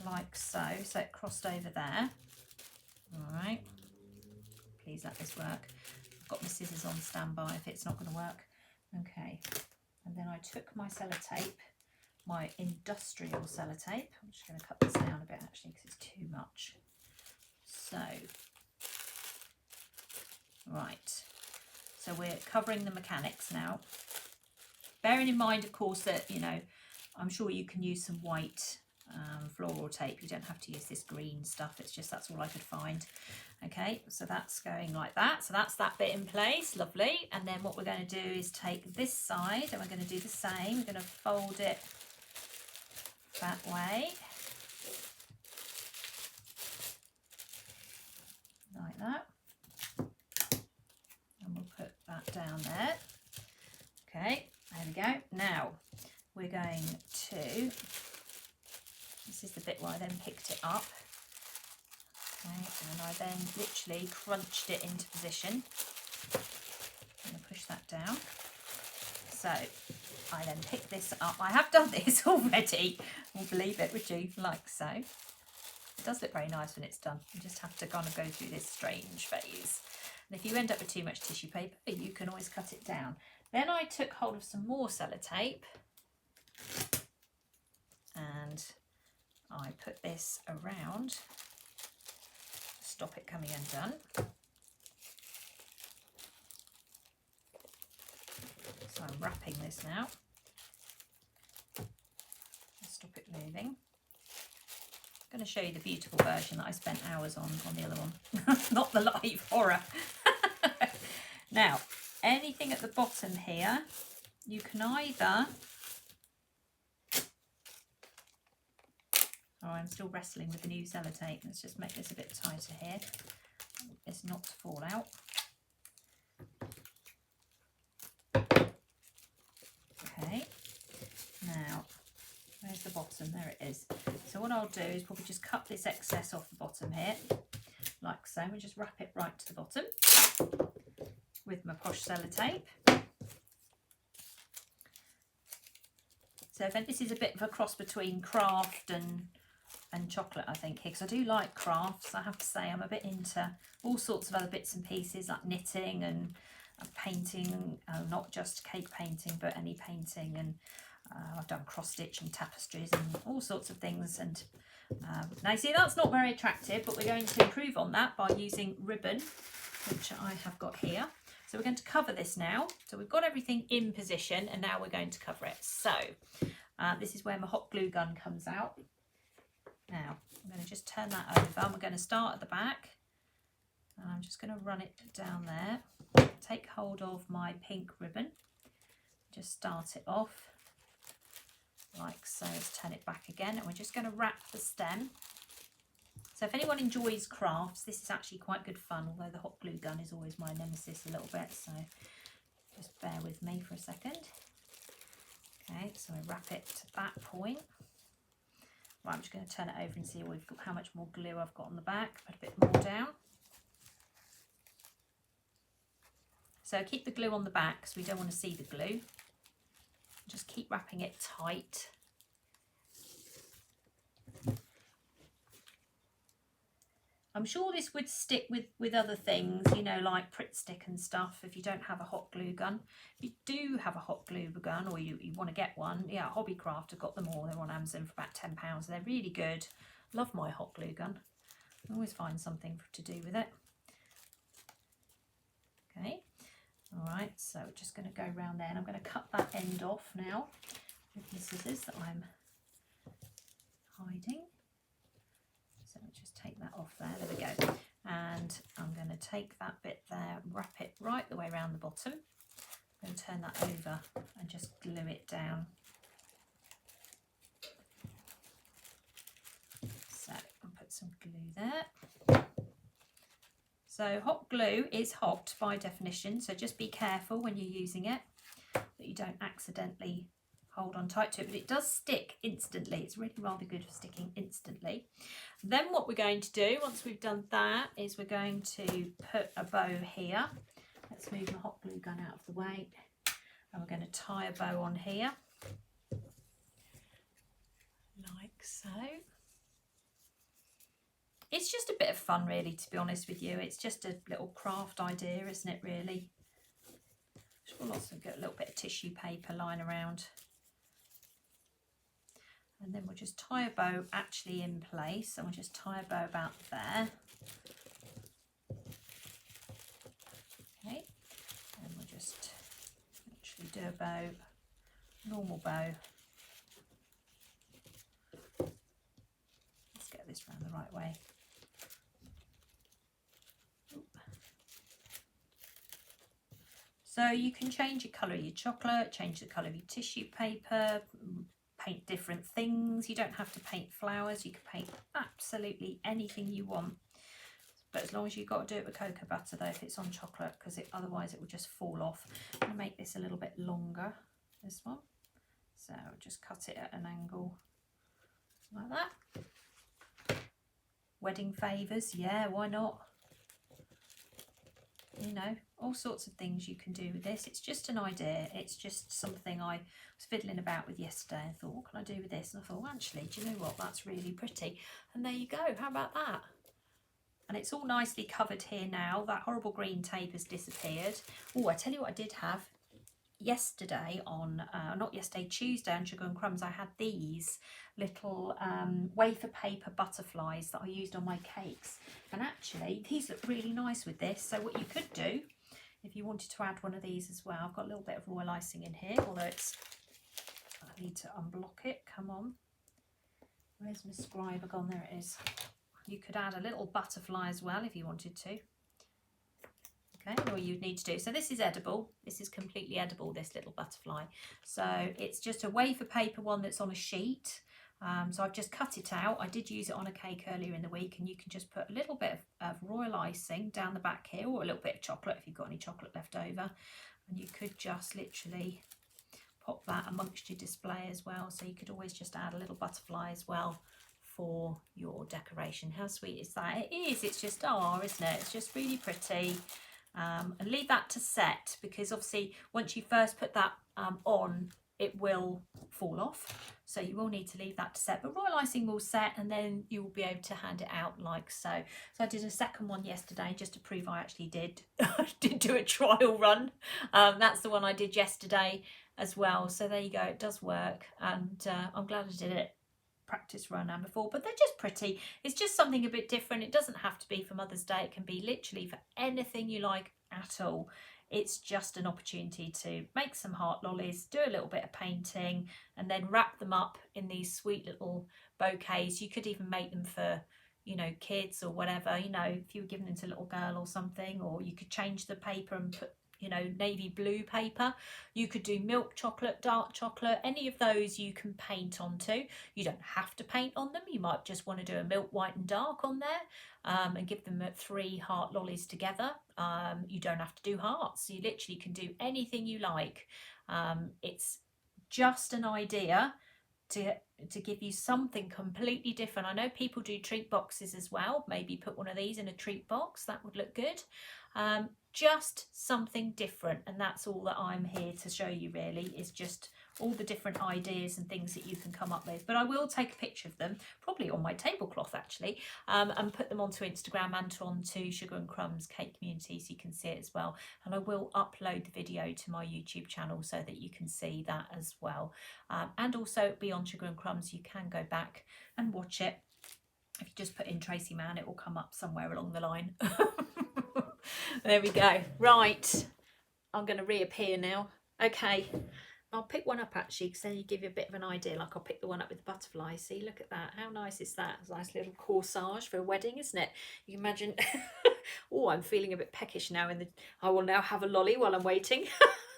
like so. So it crossed over there. All right. Please let this work. I've got my scissors on standby if it's not going to work. Okay. And then I took my sellotape, my industrial sellotape. I'm just going to cut this down a bit actually because it's too much. So, right. So we're covering the mechanics now. Bearing in mind, of course, that, you know, I'm sure you can use some white floral tape. You don't have to use this green stuff. It's just that's all I could find. Okay, so that's going like that. So that's that bit in place. Lovely. And then what we're going to do is take this side and we're going to do the same. We're going to fold it that way. Like that. And we'll put that down there. Okay, there we go. Now we're going to, this is the bit where I then picked it up. Okay, and I then literally crunched it into position. I'm going to push that down. So I then pick this up. I have done this already. Won't believe it, would you? Like so. It does look very nice when it's done. You just have to kind of go through this strange phase. And if you end up with too much tissue paper, you can always cut it down. Then I took hold of some more sellotape and I put this around, stop it coming undone. So I'm wrapping this now. Stop it moving. I'm going to show you the beautiful version that I spent hours on the other one, not the live horror. Now, anything at the bottom here, you can either, oh, I'm still wrestling with the new sellotape. Let's just make this a bit tighter here. It's not to fall out. Okay, now where's the bottom? There it is. So what I'll do is probably just cut this excess off the bottom here, like so, and just wrap it right to the bottom with my posh sellotape. So this is a bit of a cross between craft and chocolate, I think, here, because I do like crafts. I have to say I'm a bit into all sorts of other bits and pieces like knitting and painting, not just cake painting, but any painting, and I've done cross stitch and tapestries and all sorts of things. And now you see that's not very attractive, but we're going to improve on that by using ribbon, which I have got here. So we're going to cover this now. So we've got everything in position and now we're going to cover it. So this is where my hot glue gun comes out. Now I'm going to just turn that over. We're going to start at the back and I'm just going to run it down there. Take hold of my pink ribbon. Just start it off like so. Let's turn it back again and we're just going to wrap the stem. So if anyone enjoys crafts, this is actually quite good fun, although the hot glue gun is always my nemesis a little bit, so just bear with me for a second. Okay, so I wrap it to that point, Right, I'm just going to turn it over and see how much more glue I've got on the back. Put a bit more down. So keep the glue on the back because we don't want to see the glue. Just keep wrapping it tight. I'm sure this would stick with other things, you know, like Pritt Stick and stuff if you don't have a hot glue gun. If you do have a hot glue gun or you want to get one, yeah, Hobbycraft have got them all. They're on Amazon for about £10. They're really good. Love my hot glue gun. I always find something to do with it. Okay, all right, so we're just going to go around there and I'm going to cut that end off now with the scissors that I'm hiding. So just take that off there, there we go. And I'm going to take that bit there, wrap it right the way around the bottom. I'm going to turn that over and just glue it down. So I'll put some glue there. So hot glue is hot by definition, so just be careful when you're using it that you don't accidentally hold on tight to it, but it does stick instantly. It's really rather good for sticking instantly. Then what we're going to do once we've done that is we're going to put a bow here. Let's move the hot glue gun out of the way, and we're going to tie a bow on here like so. It's just a bit of fun really, to be honest with you. It's just a little craft idea, isn't it, really? We'll also get a little bit of tissue paper lying around. And then we'll just tie a bow actually in place, and we'll just tie a bow about there. Okay, and we'll just actually do a bow, normal bow. Let's get this round the right way. So you can change the colour of your chocolate, change the colour of your tissue paper, paint different things. You don't have to paint flowers. You can paint absolutely anything you want. But as long as you've got to do it with cocoa butter though, if it's on chocolate, because otherwise it will just fall off. I'm going to make this a little bit longer, this one. So I'll just cut it at an angle like that. Wedding favours, yeah, why not? You know, all sorts of things you can do with this. It's just an idea. It's just something I was fiddling about with yesterday. I thought, what can I do with this? And I thought, well, actually, do you know what? That's really pretty. And there you go. How about that? And it's all nicely covered here now. That horrible green tape has disappeared. Oh, I tell you what I did have yesterday on, not yesterday, Tuesday on Sugar and Crumbs. I had these little wafer paper butterflies that I used on my cakes, and actually these look really nice with this. So what you could do if you wanted to add one of these as well, I've got a little bit of royal icing in here, although I need to unblock it. Come on, where's my scriber gone? There it is. You could add a little butterfly as well if you wanted to. Okay, all you'd need to do, so this is edible, this is completely edible, this little butterfly. So it's just a wafer paper one that's on a sheet. So I've just cut it out. I did use it on a cake earlier in the week, and you can just put a little bit of royal icing down the back here, or a little bit of chocolate if you've got any chocolate left over. And you could just literally pop that amongst your display as well. So you could always just add a little butterfly as well for your decoration. How sweet is that? It is, it's just, oh, isn't it? It's just really pretty. And leave that to set, because obviously once you first put that on, it will fall off, so you will need to leave that to set, but royal icing will set, and then you will be able to hand it out like so. So I did a second one yesterday just to prove I actually did do a trial run. That's the one I did yesterday as well, so there you go, it does work, and I'm glad I did it practice run and before. But they're just pretty. It's just something a bit different. It doesn't have to be for Mother's Day. It can be literally for anything you like at all. It's just an opportunity to make some heart lollies, do a little bit of painting, and then wrap them up in these sweet little bouquets. You could even make them for, you know, kids or whatever, you know, if you were giving them to a little girl or something, or you could change the paper and put, you know, navy blue paper. You could do milk chocolate, dark chocolate, any of those you can paint onto. You don't have to paint on them. You might just want to do a milk, white and dark on there, and give them 3 heart lollies together. You don't have to do hearts. You literally can do anything you like. It's just an idea to to give you something completely different. I know people do treat boxes as well. Maybe put one of these in a treat box. That would look good. Just something different, and that's all that I'm here to show you, really, is just all the different ideas and things that you can come up with. But I will take a picture of them, probably on my tablecloth actually, and put them onto Instagram and onto Sugar and Crumbs Cake Community so you can see it as well. And I will upload the video to my YouTube channel so that you can see that as well. And also be on Sugar and Crumbs, you can go back and watch it. If you just put in Tracy Mann, it will come up somewhere along the line. There we go. Right, I'm going to reappear now. Okay, I'll pick one up actually, because then you give you a bit of an idea. Like I'll pick the one up with the butterflies. See, look at that. How nice is that? It's a nice little corsage for a wedding, isn't it? You can imagine. Oh, I'm feeling a bit peckish now. I will now have a lolly while I'm waiting.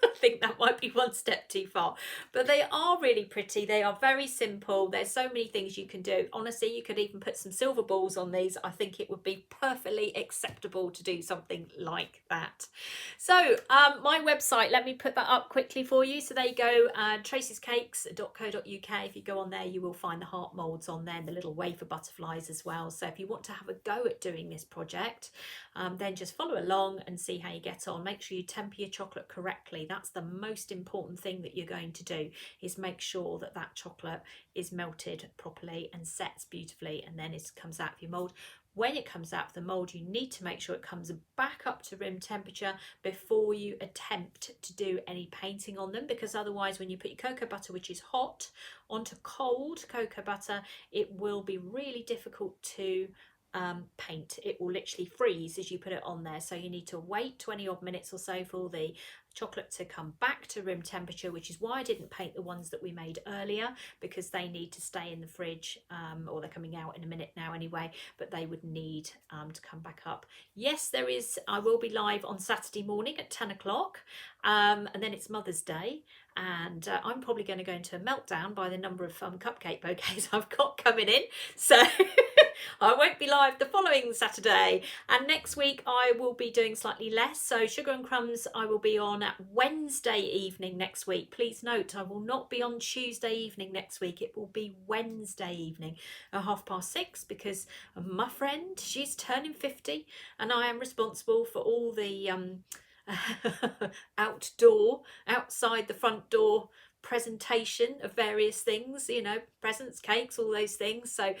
I think that might be one step too far, but they are really pretty. They are very simple. There's so many things you can do. Honestly, you could even put some silver balls on these. I think it would be perfectly acceptable to do something like that. So my website, let me put that up quickly for you. So there you go, tracyscakes.co.uk. If you go on there, you will find the heart molds on there and the little wafer butterflies as well. So if you want to have a go at doing this project, then just follow along and see how you get on. Make sure you temper your chocolate correctly. That's the most important thing that you're going to do, is make sure that that chocolate is melted properly and sets beautifully, and then it comes out of your mold. When it comes out of the mold, you need to make sure it comes back up to room temperature before you attempt to do any painting on them, because otherwise when you put your cocoa butter, which is hot, onto cold cocoa butter, it will be really difficult to paint. It will literally freeze as you put it on there. So you need to wait 20 odd minutes or so for the chocolate to come back to room temperature, which is why I didn't paint the ones that we made earlier, because they need to stay in the fridge, or they're coming out in a minute now anyway, but they would need to come back up. Yes, I will be live on Saturday morning at 10 o'clock, and then it's Mother's Day, and I'm probably going to go into a meltdown by the number of cupcake bouquets I've got coming in, so I won't be live the following Saturday, and next week I will be doing slightly less. So Sugar and Crumbs I will be on Wednesday evening next week. Please note, I will not be on Tuesday evening next week. It will be Wednesday evening at 6:30, because my friend, she's turning 50, and I am responsible for all the outside the front door presentation of various things, you know, presents, cakes, all those things. So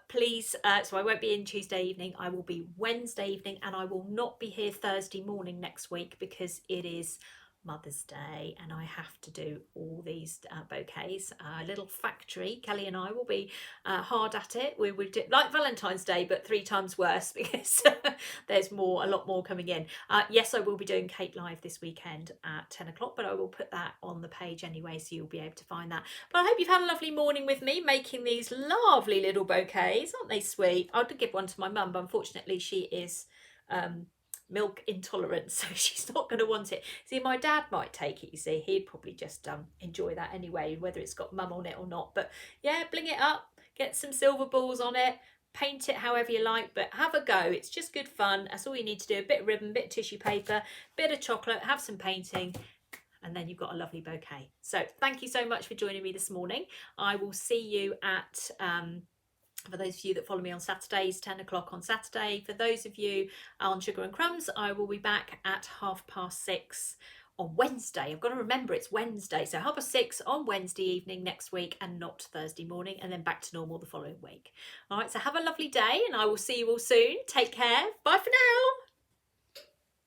please, so I won't be in Tuesday evening. I will be Wednesday evening, and I will not be here Thursday morning next week, because it is Mother's Day and I have to do all these bouquets. Little factory, Kelly and I will be hard at it. We would do like Valentine's Day, but 3 times worse, because there's a lot more coming in. Yes, I will be doing Cake Live this weekend at 10 o'clock, but I will put that on the page anyway, so you'll be able to find that. But I hope you've had a lovely morning with me making these lovely little bouquets. Aren't they sweet? I would give one to my mum, but unfortunately she is milk intolerant, so she's not going to want it. See, my dad might take it, you see. He'd probably just enjoy that anyway, whether it's got mum on it or not. But yeah, bling it up, get some silver balls on it, paint it however you like, but have a go. It's just good fun. That's all you need to do. A bit of ribbon, bit of tissue paper, bit of chocolate, have some painting, and then you've got a lovely bouquet. So thank you so much for joining me this morning. I will see you at for those of you that follow me on Saturdays, 10 o'clock on Saturday. For those of you on Sugar and Crumbs, I will be back at 6:30 on Wednesday. I've got to remember it's Wednesday. So 6:30 on Wednesday evening next week, and not Thursday morning, and then back to normal the following week. All right, so have a lovely day, and I will see you all soon. Take care. Bye for now.